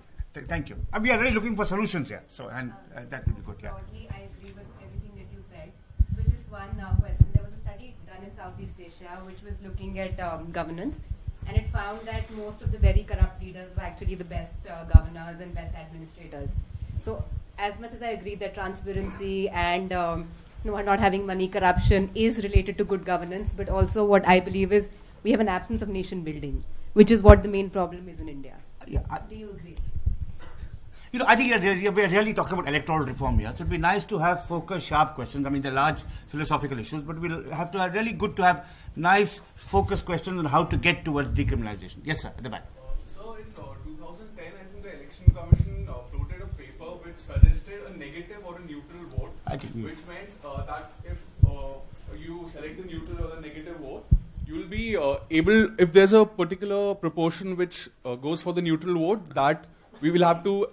Thank you. We are really looking for solutions here. So, and that would be good. Yeah. Broadly, I agree with everything that you said. But just one question. There was a study done in Southeast Asia which was looking at governance, and it found that most of the very corrupt leaders were actually the best governors and best administrators. So, as much as I agree that transparency and not having money, corruption is related to good governance, but also what I believe is we have an absence of nation building, which is what the main problem is in India. Yeah. Do you agree? I think we're really talking about electoral reform here. So it'd be nice to have focused, sharp questions. I mean, they're large philosophical issues, but we'll have to have really good to have nice, focused questions on how to get towards decriminalization. Yes, sir, at the back. So in 2010, I think the Election Commission floated a paper which suggested a negative or a neutral vote, which meant that if you select the neutral or the negative vote, you will be able, if there's a particular proportion which goes for the neutral vote, that we will have to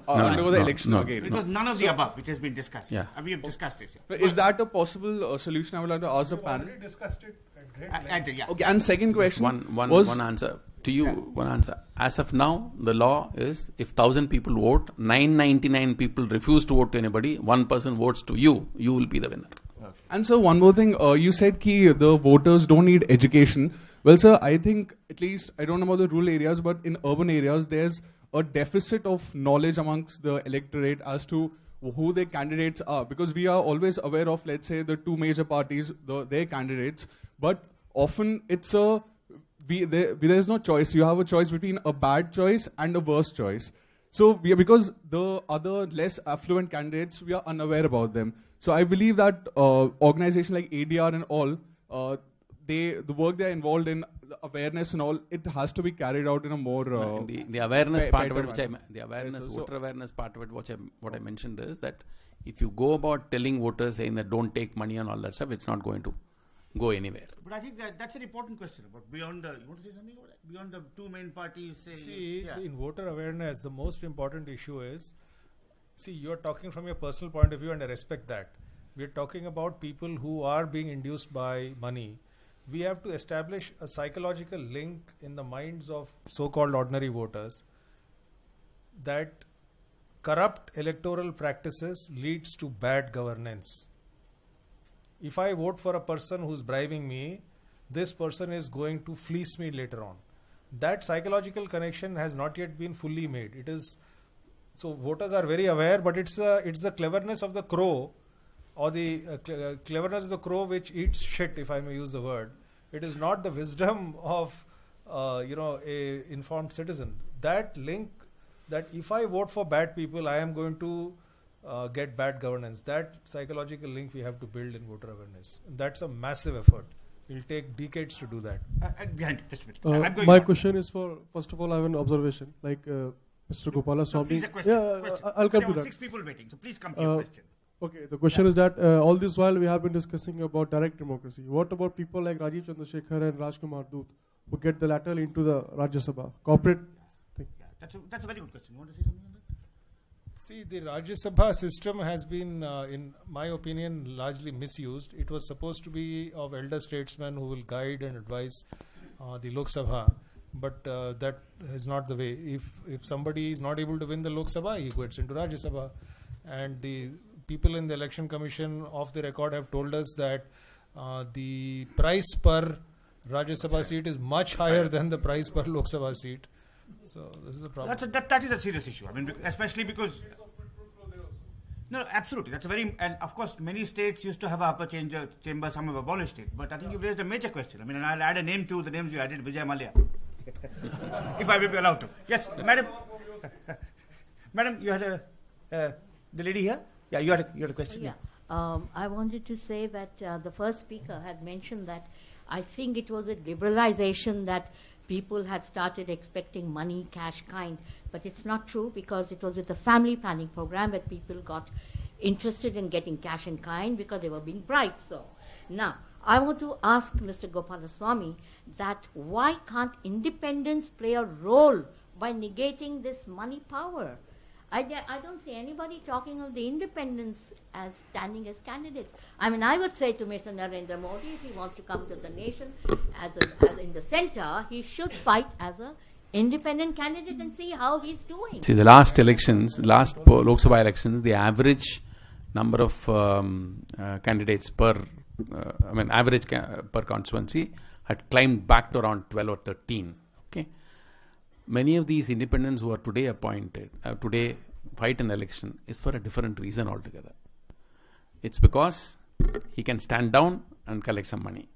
undergo the election again. It was none of the above, which has been discussed. Yeah. We have discussed this. Yeah. Is that a possible solution? I would like to ask the panel. already discussed it at great length. Yeah. Okay, and second question One answer to you. One answer. As of now, the law is if 1,000 people vote, 999 people refuse to vote to anybody. 1 person votes to you. You will be the winner. And sir, one more thing. You said ki the voters don't need education. Well, sir, I think at least I don't know about the rural areas, but in urban areas, there's a deficit of knowledge amongst the electorate as to who their candidates are, because we are always aware of, let's say, the 2 major parties, their candidates, but often it's there's no choice. You have a choice between a bad choice and a worse choice. So because the other less affluent candidates, we are unaware about them. So I believe that organizations like ADR and all, the work they're involved in, the awareness and all, it has to be carried out in a more the awareness part of it, voter awareness part of it, what I mentioned is that if you go about telling voters saying that don't take money and all that stuff, it's not going to go anywhere. But I think that's an important question. But beyond you want to say something about that? Beyond the 2 main parties saying... See, in voter awareness, the most important issue is, you're talking from your personal point of view, and I respect that. We're talking about people who are being induced by money. We have to establish a psychological link in the minds of so-called ordinary voters that corrupt electoral practices leads to bad governance. If I vote for a person who's bribing me, this person is going to fleece me later on. That psychological connection has not yet been fully made. So voters are very aware, but it's the cleverness of the crow or the cleverness of the crow which eats shit, if I may use the word. It is not the wisdom of a informed citizen. That link, that if I vote for bad people, I am going to get bad governance. That psychological link we have to build in voter awareness. And that's a massive effort. It will take decades to do that. Behind it, just a minute. My question is for, first of all, I have an observation. Like Mr. Gopalaswami. Please, a question. I'll come to that. 6 people waiting, so please come to your question. Okay, the question is that all this while we have been discussing about direct democracy. What about people like Rajiv Chandrasekhar and Rajkumar Doot who get the lateral into the Rajya Sabha? Corporate thing. Yeah, that's a very good question. You want to say something on that? See, the Rajya Sabha system has been, in my opinion, largely misused. It was supposed to be of elder statesmen who will guide and advise the Lok Sabha. But that is not the way. If somebody is not able to win the Lok Sabha, he gets into Rajya Sabha. And the people in the Election Commission off the record have told us that the price per Rajya Sabha seat is much higher than the price per Lok Sabha seat. So this is a problem. That is a serious issue. I mean, especially because... No, absolutely. That's a very... And of course, many states used to have a upper chamber. Some have abolished it. But I think you've raised a major question. I mean, and I'll add a name to the names you added, Vijay Mallya. If I will be allowed to. Yes, madam. Madam, you had the lady here? Yeah, you had a question. Yeah. I wanted to say that the first speaker had mentioned that I think it was a liberalization that people had started expecting money, cash kind. But it's not true, because it was with the family planning program that people got interested in getting cash in kind because they were being bribed. So now, I want to ask Mr. Gopalaswami that why can't independence play a role by negating this money power? I don't see anybody talking of the independents as standing as candidates. I mean, I would say to Mr. Narendra Modi, if he wants to come to the nation as in the center, he should fight as an independent candidate and see how he's doing. See, the last elections, last Lok Sabha elections, the average number of candidates per, average per constituency had climbed back to around 12 or 13. Okay. Many of these independents who are today appointed, today fight an election, is for a different reason altogether. It's because he can stand down and collect some money.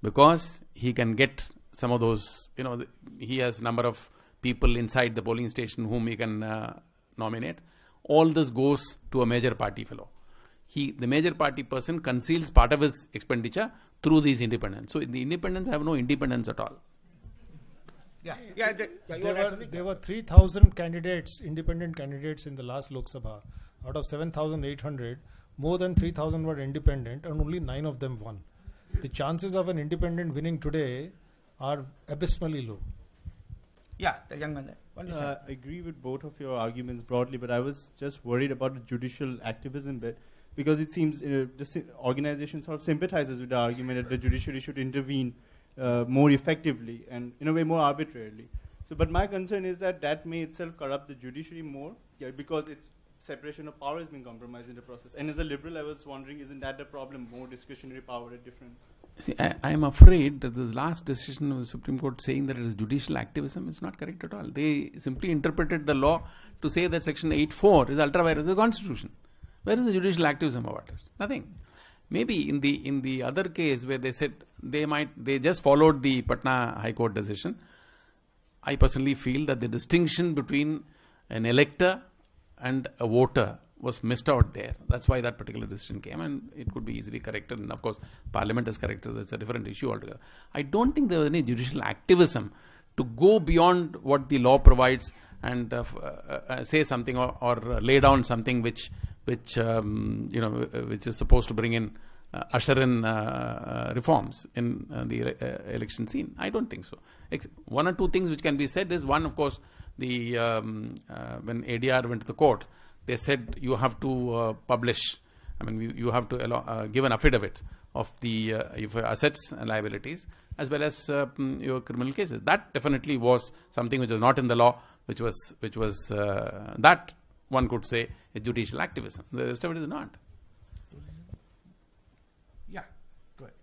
Because he can get some of those, he has a number of people inside the polling station whom he can nominate. All this goes to a major party fellow. The major party person conceals part of his expenditure through these independents. So the independents have no independence at all. There were 3,000 candidates, independent candidates in the last Lok Sabha. Out of 7,800, more than 3,000 were independent and only 9 of them won. The chances of an independent winning today are abysmally low. Yeah, the young man there. I agree with both of your arguments broadly, but I was just worried about the judicial activism bit, because it seems this organization sort of sympathizes with the argument that the judiciary should intervene more effectively and in a way more arbitrarily. So, but my concern is that may itself corrupt the judiciary more, because its separation of power has been compromised in the process. And as a liberal, I was wondering, isn't that the problem? More discretionary power at different... See, I am afraid that this last decision of the Supreme Court saying that it is judicial activism is not correct at all. They simply interpreted the law to say that Section 8(4) is ultra vires of the Constitution. Where is the judicial activism about it? Nothing. Maybe in the other case where they said they just followed the Patna High Court decision. I personally feel that the distinction between an elector and a voter was missed out there. That's why that particular decision came, and it could be easily corrected. And of course, Parliament has corrected. That's a different issue altogether. I don't think there was any judicial activism to go beyond what the law provides and say something or lay down something which is supposed to bring in usher in reforms in the election scene. I don't think so. One or two things which can be said is, one, of course, the when ADR went to the court, they said you have to publish. I mean, you have to give an affidavit of the assets and liabilities as well as your criminal cases. That definitely was something which was not in the law, which was that one could say is judicial activism. The rest of it is not. Yeah, go ahead.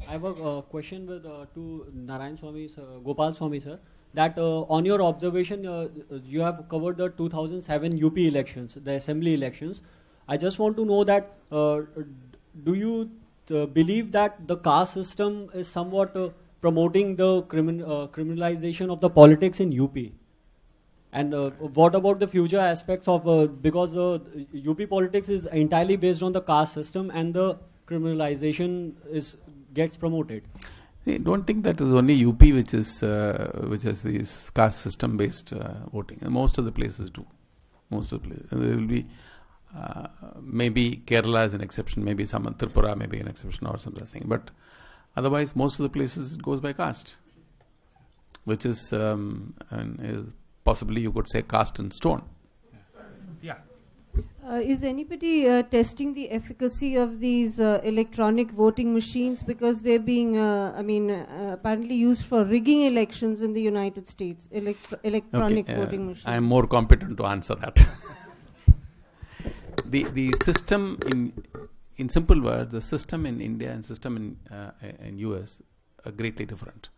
I have a question with to Narayan Swami, sir, Gopalaswami, sir. that on your observation, you have covered the 2007 UP elections, the assembly elections. I just want to know that do you believe that the caste system is somewhat promoting the criminalization of the politics in UP? And what about the future aspects of, because UP politics is entirely based on the caste system and the criminalization gets promoted? I don't think that is only UP which has this caste system based voting. Most of the places do. Most of the places. There will be maybe Kerala is an exception, maybe some Tripura may be an exception or something. But otherwise, most of the places it goes by caste, which is possibly you could say cast in stone. Yeah. Is anybody testing the efficacy of these electronic voting machines, because they're being, apparently used for rigging elections in the United States? Electronic voting machines. I am more competent to answer that. The system in simple words, the system in India and system in US are greatly different.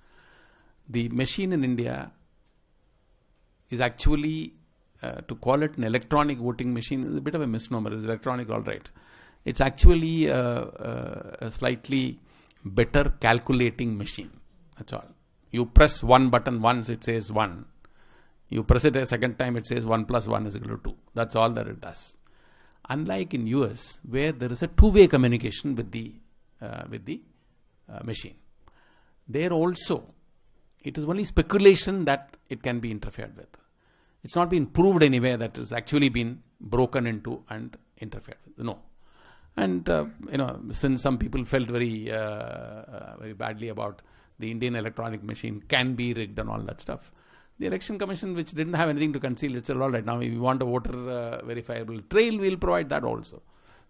The machine in India is actually, to call it an electronic voting machine is a bit of a misnomer. It's electronic, all right. It's actually a slightly better calculating machine. That's all. You press one button once, it says 1. You press it a second time, it says 1 + 1 = 2. That's all that it does. Unlike in US, where there is a two-way communication with the machine. There also, it is only speculation that it can be interfered with. It's not been proved anywhere that it has actually been broken into and interfered with. No. And, since some people felt very badly about the Indian electronic machine can be rigged and all that stuff, the Election Commission, which didn't have anything to conceal, it said, all right, now if you want a voter verifiable trail, we'll provide that also.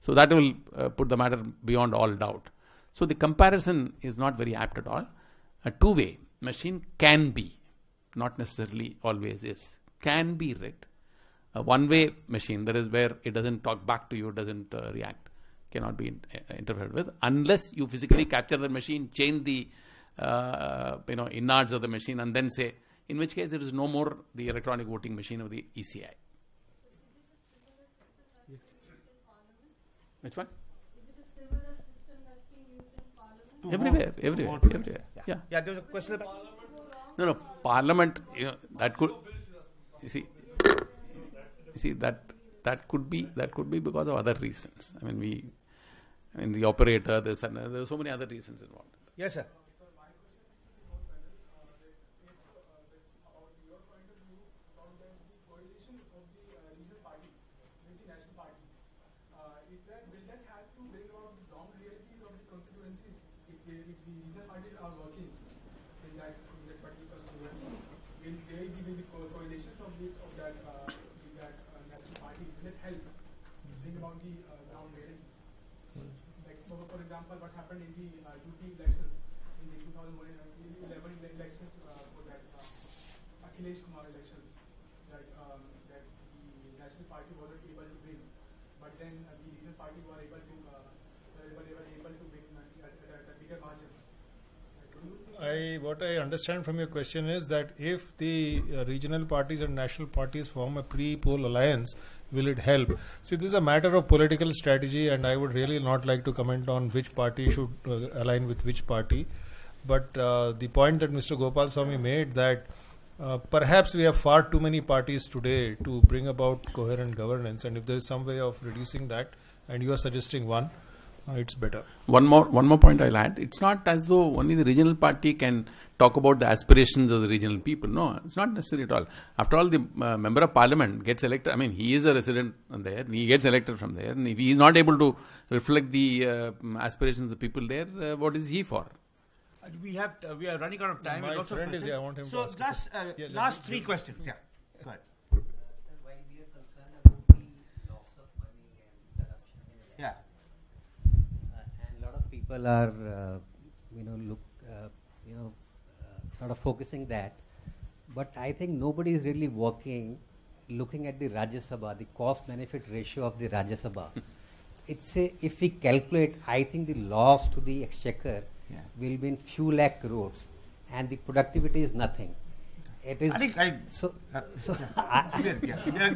So that will put the matter beyond all doubt. So the comparison is not very apt at all. A two-way machine can be, not necessarily always is, can be rigged. A one-way machine, that is where it doesn't talk back to you, doesn't react, cannot be interfered with, unless you physically capture the machine, change the innards of the machine, and then say, in which case there is no more the electronic voting machine of the ECI. Which one? Is it a similar system that's being used in Parliament? Everywhere. Yeah. Yeah, there was a question about... No, Parliament, that could... You see, that could be because of other reasons. The operator, there's so many other reasons involved. Yes, sir. What happened in the UP elections, in the 2011 elections for that Akhilesh Kumar elections, that the National Party wasn't able to win, but then the regional party were able to win at a bigger margin. What I understand from your question is that if the regional parties and national parties form a pre-poll alliance, will it help? See, this is a matter of political strategy, and I would really not like to comment on which party should align with which party. But the point that Mr. Gopalaswami made, that perhaps we have far too many parties today to bring about coherent governance, and if there is some way of reducing that, and you are suggesting one, it's better. One more point I'll add. It's not as though only the regional party can talk about the aspirations of the regional people. No, it's not necessary at all. After all, the member of parliament gets elected. He is a resident there. He gets elected from there. And if he is not able to reflect the aspirations of the people there, what is he for? We are running out of time. My friend is here. I want him to ask. So last three questions. Yeah, go ahead. While we are concerned about the loss of money and corruption in yeah. And a lot of people are, sort of focusing that. But I think nobody is really looking at the Rajya Sabha, the cost-benefit ratio of the Rajya Sabha. If we calculate, I think the loss to the exchequer will be in few lakh crores, and the productivity is nothing. It is. I think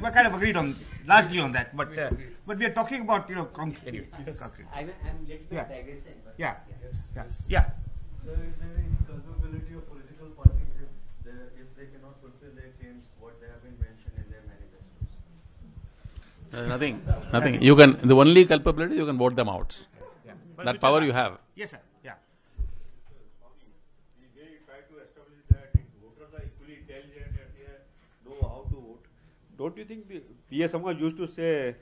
we're kind of agreed on largely on that, but we are talking about concrete. I'm a little bit digressing. But Yeah. So is Yeah. there any culpability of political parties if they cannot fulfill their claims, what they have been mentioned in their manifestos? Nothing. You can. The only culpability, you can vote them out. Yeah. That power you have. Yes, sir. Yeah. They try to establish that voters are equally intelligent and they know how to vote. Don't you think P.S. Someone used to say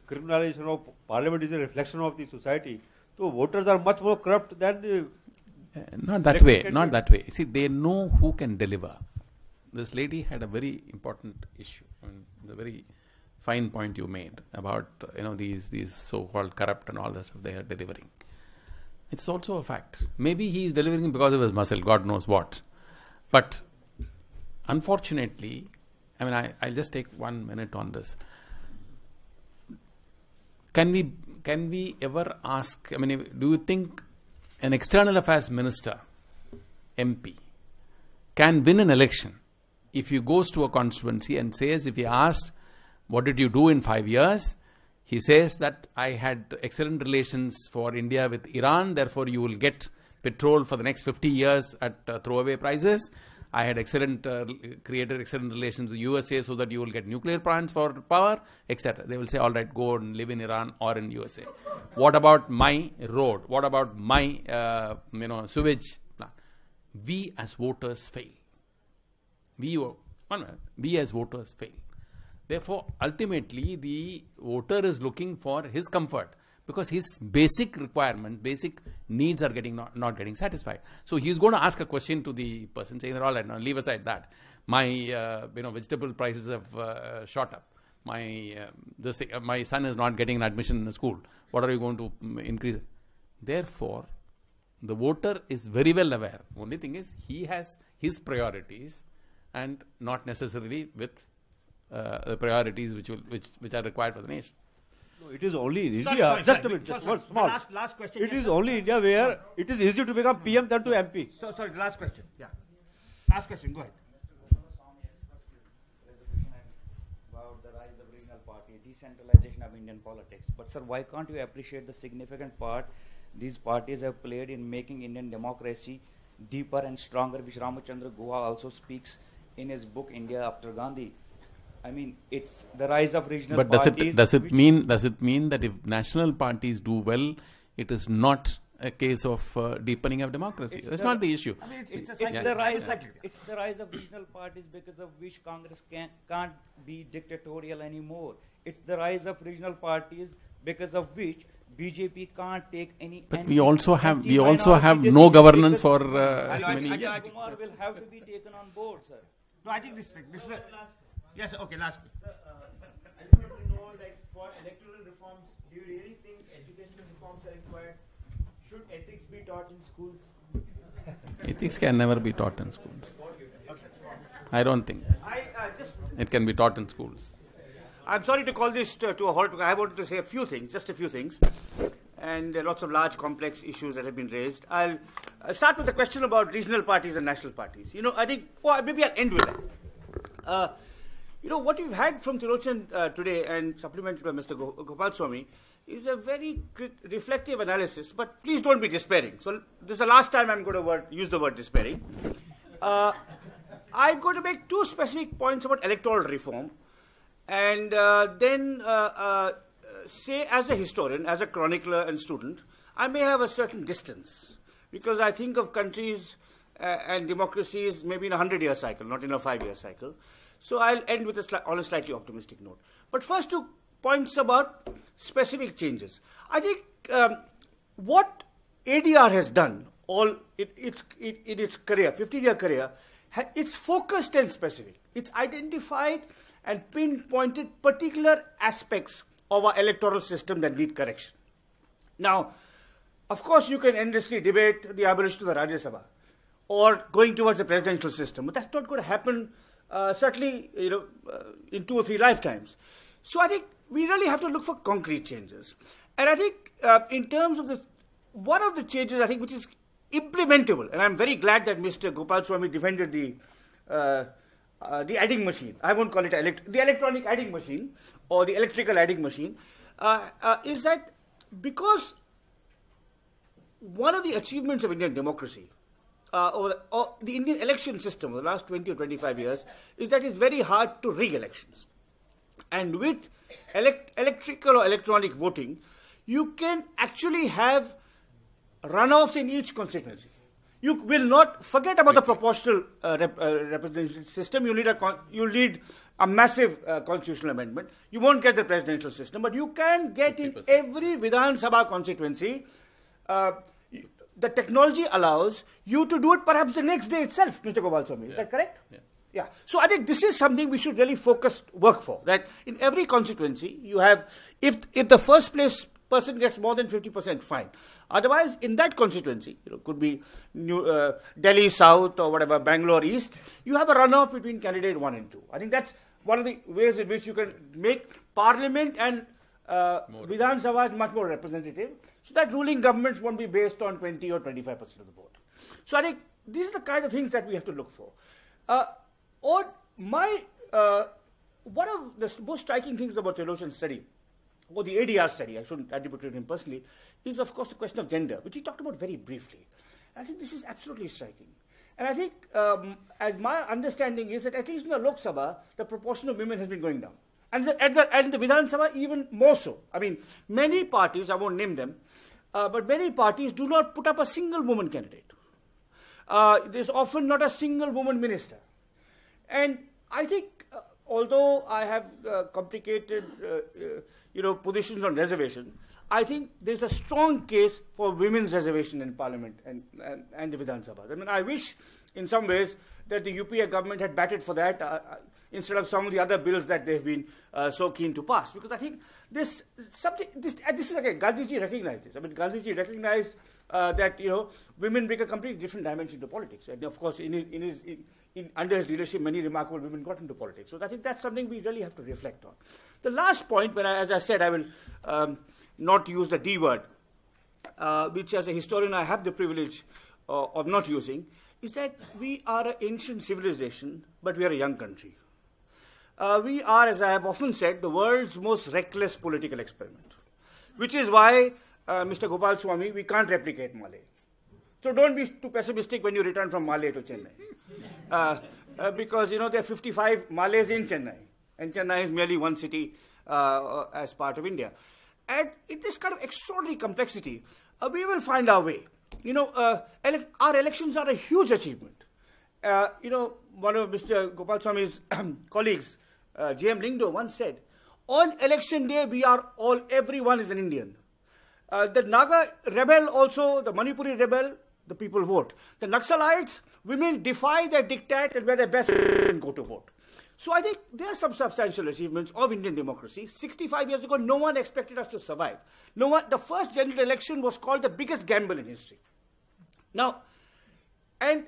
criminalization of parliament is a reflection of the society? So voters are much more corrupt than the... Not that way. Not that way. See, they know who can deliver. This lady had a very important issue. I mean, the very fine point you made about these so-called corrupt and all that stuff they are delivering. It's also a fact. Maybe he is delivering because of his muscle, God knows what. But unfortunately, I mean, I'll just take 1 minute on this. Can we ever ask? I mean, do you think an external affairs minister, MP, can win an election if he goes to a constituency and says, if he asked, what did you do in 5 years? He says that I had excellent relations for India with Iran, therefore you will get petrol for the next 50 years at throwaway prices. I had created excellent relations with USA so that you will get nuclear plants for power, etc. They will say, all right, go and live in Iran or in USA. What about my road? What about my sewage plant? We as voters fail. We as voters fail. Therefore, ultimately, the voter is looking for his comfort because his basic requirement, basic needs are not getting satisfied. So he is going to ask a question to the person saying, all right, now leave aside that. My vegetable prices have shot up. My son is not getting an admission in the school. What are you going to increase? Therefore, the voter is very well aware. Only thing is he has his priorities and not necessarily with the priorities which are required for the nation. No, it is only in Sorry, India. sorry, Just a minute. sorry. Small. Last question. It Yes, is sir. only India where it is easy to become PM than to MP. Sorry, last question. Yeah. Last question. Go ahead. About the rise of regional parties, decentralization of Indian politics. But sir, why can't you appreciate the significant part these parties have played in making Indian democracy deeper and stronger, which Ramachandra Guha also speaks in his book India After Gandhi. I mean, it's the rise of regional parties. Does it mean that if national parties do well, it is not a case of deepening of democracy? That's not the issue. I mean, it's the rise of regional parties because of which Congress can't be dictatorial anymore. It's the rise of regional parties because of which BJP can't take any. But we also have no governance for many years. Kumar will have to be taken on board, sir. No, I think this is a. Yes, okay, last question. Sir, I just want to know, like, for electoral reforms, do you really think educational reforms are required? Should ethics be taught in schools? Ethics can never be taught in schools. I don't think. It can be taught in schools. I'm sorry to call this to a halt. I wanted to say a few things, just a few things. And lots of large, complex issues that have been raised. I'll start with the question about regional parties and national parties. I think, maybe I'll end with that. What we've had from Trilochan today and supplemented by Mr. Gopalaswami is a very reflective analysis, but please don't be despairing. So this is the last time I'm going to use the word despairing. I'm going to make two specific points about electoral reform and then say as a historian, as a chronicler and student, I may have a certain distance because I think of countries and democracies maybe in a 100-year cycle, not in a 5-year cycle. So I'll end with on a slightly optimistic note. But first 2 points about specific changes. I think what ADR has done in its career, 15-year career, it's focused and specific. It's identified and pinpointed particular aspects of our electoral system that need correction. Now, of course, you can endlessly debate the abolition of the Rajya Sabha or going towards a presidential system, but that's not going to happen certainly in 2 or 3 lifetimes. So I think we really have to look for concrete changes. And I think in terms of one of the changes I think which is implementable, and I'm very glad that Mr. Gopalaswami defended the the adding machine. I won't call it the electronic adding machine or the electrical adding machine, is that because one of the achievements of Indian democracy or the Indian election system over the last 20 or 25 years is that it's very hard to rig elections. And with electrical or electronic voting, you can actually have runoffs in each constituency. You will not forget about the proportional representation system. You need a massive constitutional amendment. You won't get the presidential system, but you can get 50%. In every Vidhan Sabha constituency. The technology allows you to do it perhaps the next day itself, Mr. Gopalaswami. Is that correct? Yeah. So I think this is something we should really work for. That in every constituency you have, if the first place person gets more than 50%, fine. Otherwise, in that constituency, could be Delhi South or whatever, Bangalore East, you have a runoff between candidate 1 and 2. I think that's one of the ways in which you can make Parliament and Vidhan Sabha much more representative, so that ruling governments won't be based on 20 or 25% of the vote. So I think these are the kind of things that we have to look for. One of the most striking things about Trilochan's study, or the ADR study, I shouldn't attribute it to him personally, is of course the question of gender, which he talked about very briefly. I think this is absolutely striking. And I think, as my understanding is that at least in the Lok Sabha, the proportion of women has been going down. And the Vidhan Sabha even more so. I mean, many parties, I won't name them, but many parties do not put up a single woman candidate. There's often not a single woman minister. And I think, although I have complicated, positions on reservation, I think there's a strong case for women's reservation in Parliament and the Vidhan Sabha. I mean, I wish, in some ways, that the UPA government had batted for that instead of some of the other bills that they've been so keen to pass. Because I think this is like Gandhiji recognized this. I mean, Gandhiji recognized that women bring a completely different dimension to politics. And of course, under his leadership, many remarkable women got into politics. So I think that's something we really have to reflect on. The last point, as I said, I will not use the D word, which as a historian I have the privilege of not using, is that we are an ancient civilization, but we are a young country. We are, as I have often said, the world's most reckless political experiment, which is why, Mr. Gopalaswami, we can't replicate Malay. So don't be too pessimistic when you return from Malay to Chennai. Because, there are 55 Malays in Chennai, and Chennai is merely one city as part of India. And in this kind of extraordinary complexity, we will find our way. Our elections are a huge achievement. One of Mr. Gopalaswami's colleagues, J.M. Lingdo, once said, on election day, everyone is an Indian. The Naga rebel also, the Manipuri rebel, the people vote. The Naxalites, women defy their diktat and wear their best and go to vote. So I think there are some substantial achievements of Indian democracy. 65 years ago, no one expected us to survive. The first general election was called the biggest gamble in history. Now, and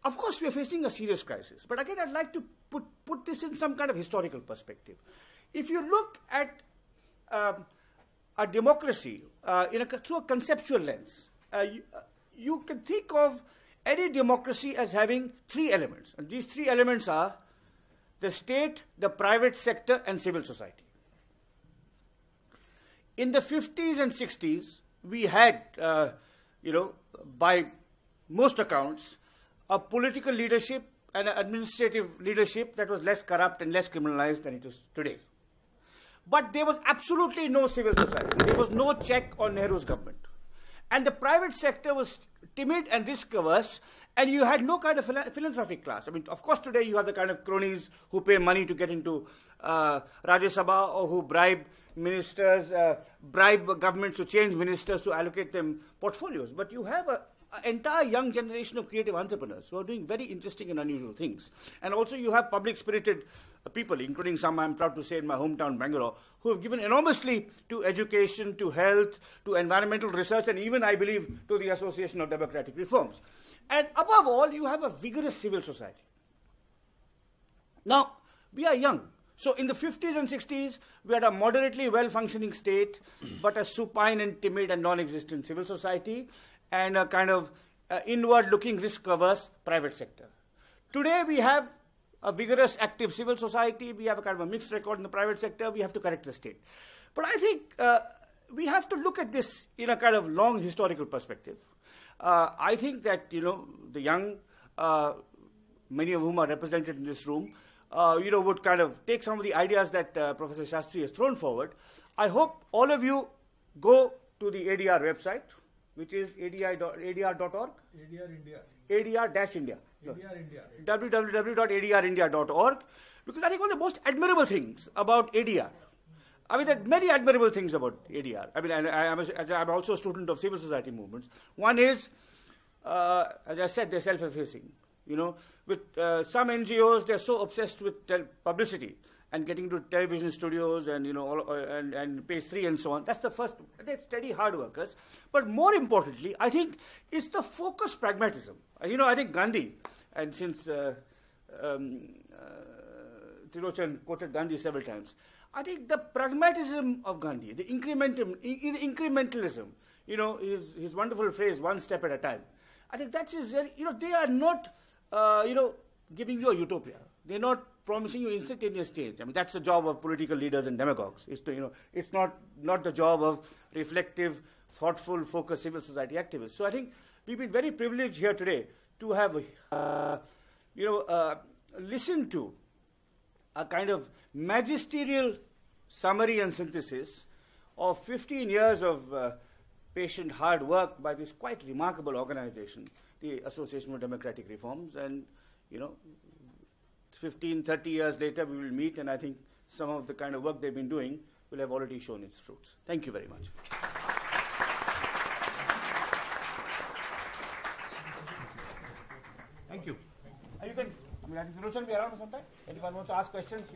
of course, we are facing a serious crisis. But again, I'd like to put this in some kind of historical perspective. If you look at a democracy through a conceptual lens, you can think of any democracy as having 3 elements. And these 3 elements are the state, the private sector, and civil society. In the 50s and 60s, we had, by most accounts, a political leadership and an administrative leadership that was less corrupt and less criminalized than it is today. But there was absolutely no civil society. There was no check on Nehru's government. And the private sector was timid and risk-averse, and you had no kind of philanthropic class. I mean, of course, today you have the kind of cronies who pay money to get into Rajya Sabha or who bribe ministers, bribe governments to change ministers to allocate them portfolios. But you have an entire young generation of creative entrepreneurs who are doing very interesting and unusual things. And also you have public-spirited people, including some, I'm proud to say, in my hometown, Bangalore, who have given enormously to education, to health, to environmental research, and even, I believe, to the Association of Democratic Reforms. And above all, you have a vigorous civil society. Now, we are young. So in the 50s and 60s, we had a moderately well-functioning state, but a supine and timid and non-existent civil society, and a kind of inward-looking, risk-averse private sector. Today, we have a vigorous, active civil society. We have a kind of a mixed record in the private sector. We have to correct the state. But I think we have to look at this in a kind of long historical perspective. I think that, the young, many of whom are represented in this room, would kind of take some of the ideas that Professor Sastry has thrown forward. I hope all of you go to the ADR website, which is adr.org. ADR India. ADR-India. ADR India. www.adrindia.org, because I think one of the most admirable things about ADR, I mean, there are many admirable things about ADR. I mean, I'm also a student of civil society movements. One is, as I said, they're self-effacing. With some NGOs, they're so obsessed with publicity and getting to television studios and and page 3 and so on. That's the first. They're steady hard workers. But more importantly, I think it's the focused pragmatism. I think Gandhi, and since Trilochan quoted Gandhi several times, I think the pragmatism of Gandhi, the incrementalism, his wonderful phrase, one step at a time. I think that's his, they are not, giving you a utopia. They're not promising you instantaneous change. I mean, that's the job of political leaders and demagogues. It's to, it's not the job of reflective, thoughtful, focused civil society activists. So I think we've been very privileged here today to have, listened to a kind of magisterial summary and synthesis of 15 years of patient hard work by this quite remarkable organization, the Association for Democratic Reforms. And, 15, 30 years later, we will meet, and I think some of the kind of work they've been doing will have already shown its fruits. Thank you very much. Thank you. You can, I think Trilochan will be around sometime. Anyone wants to ask questions?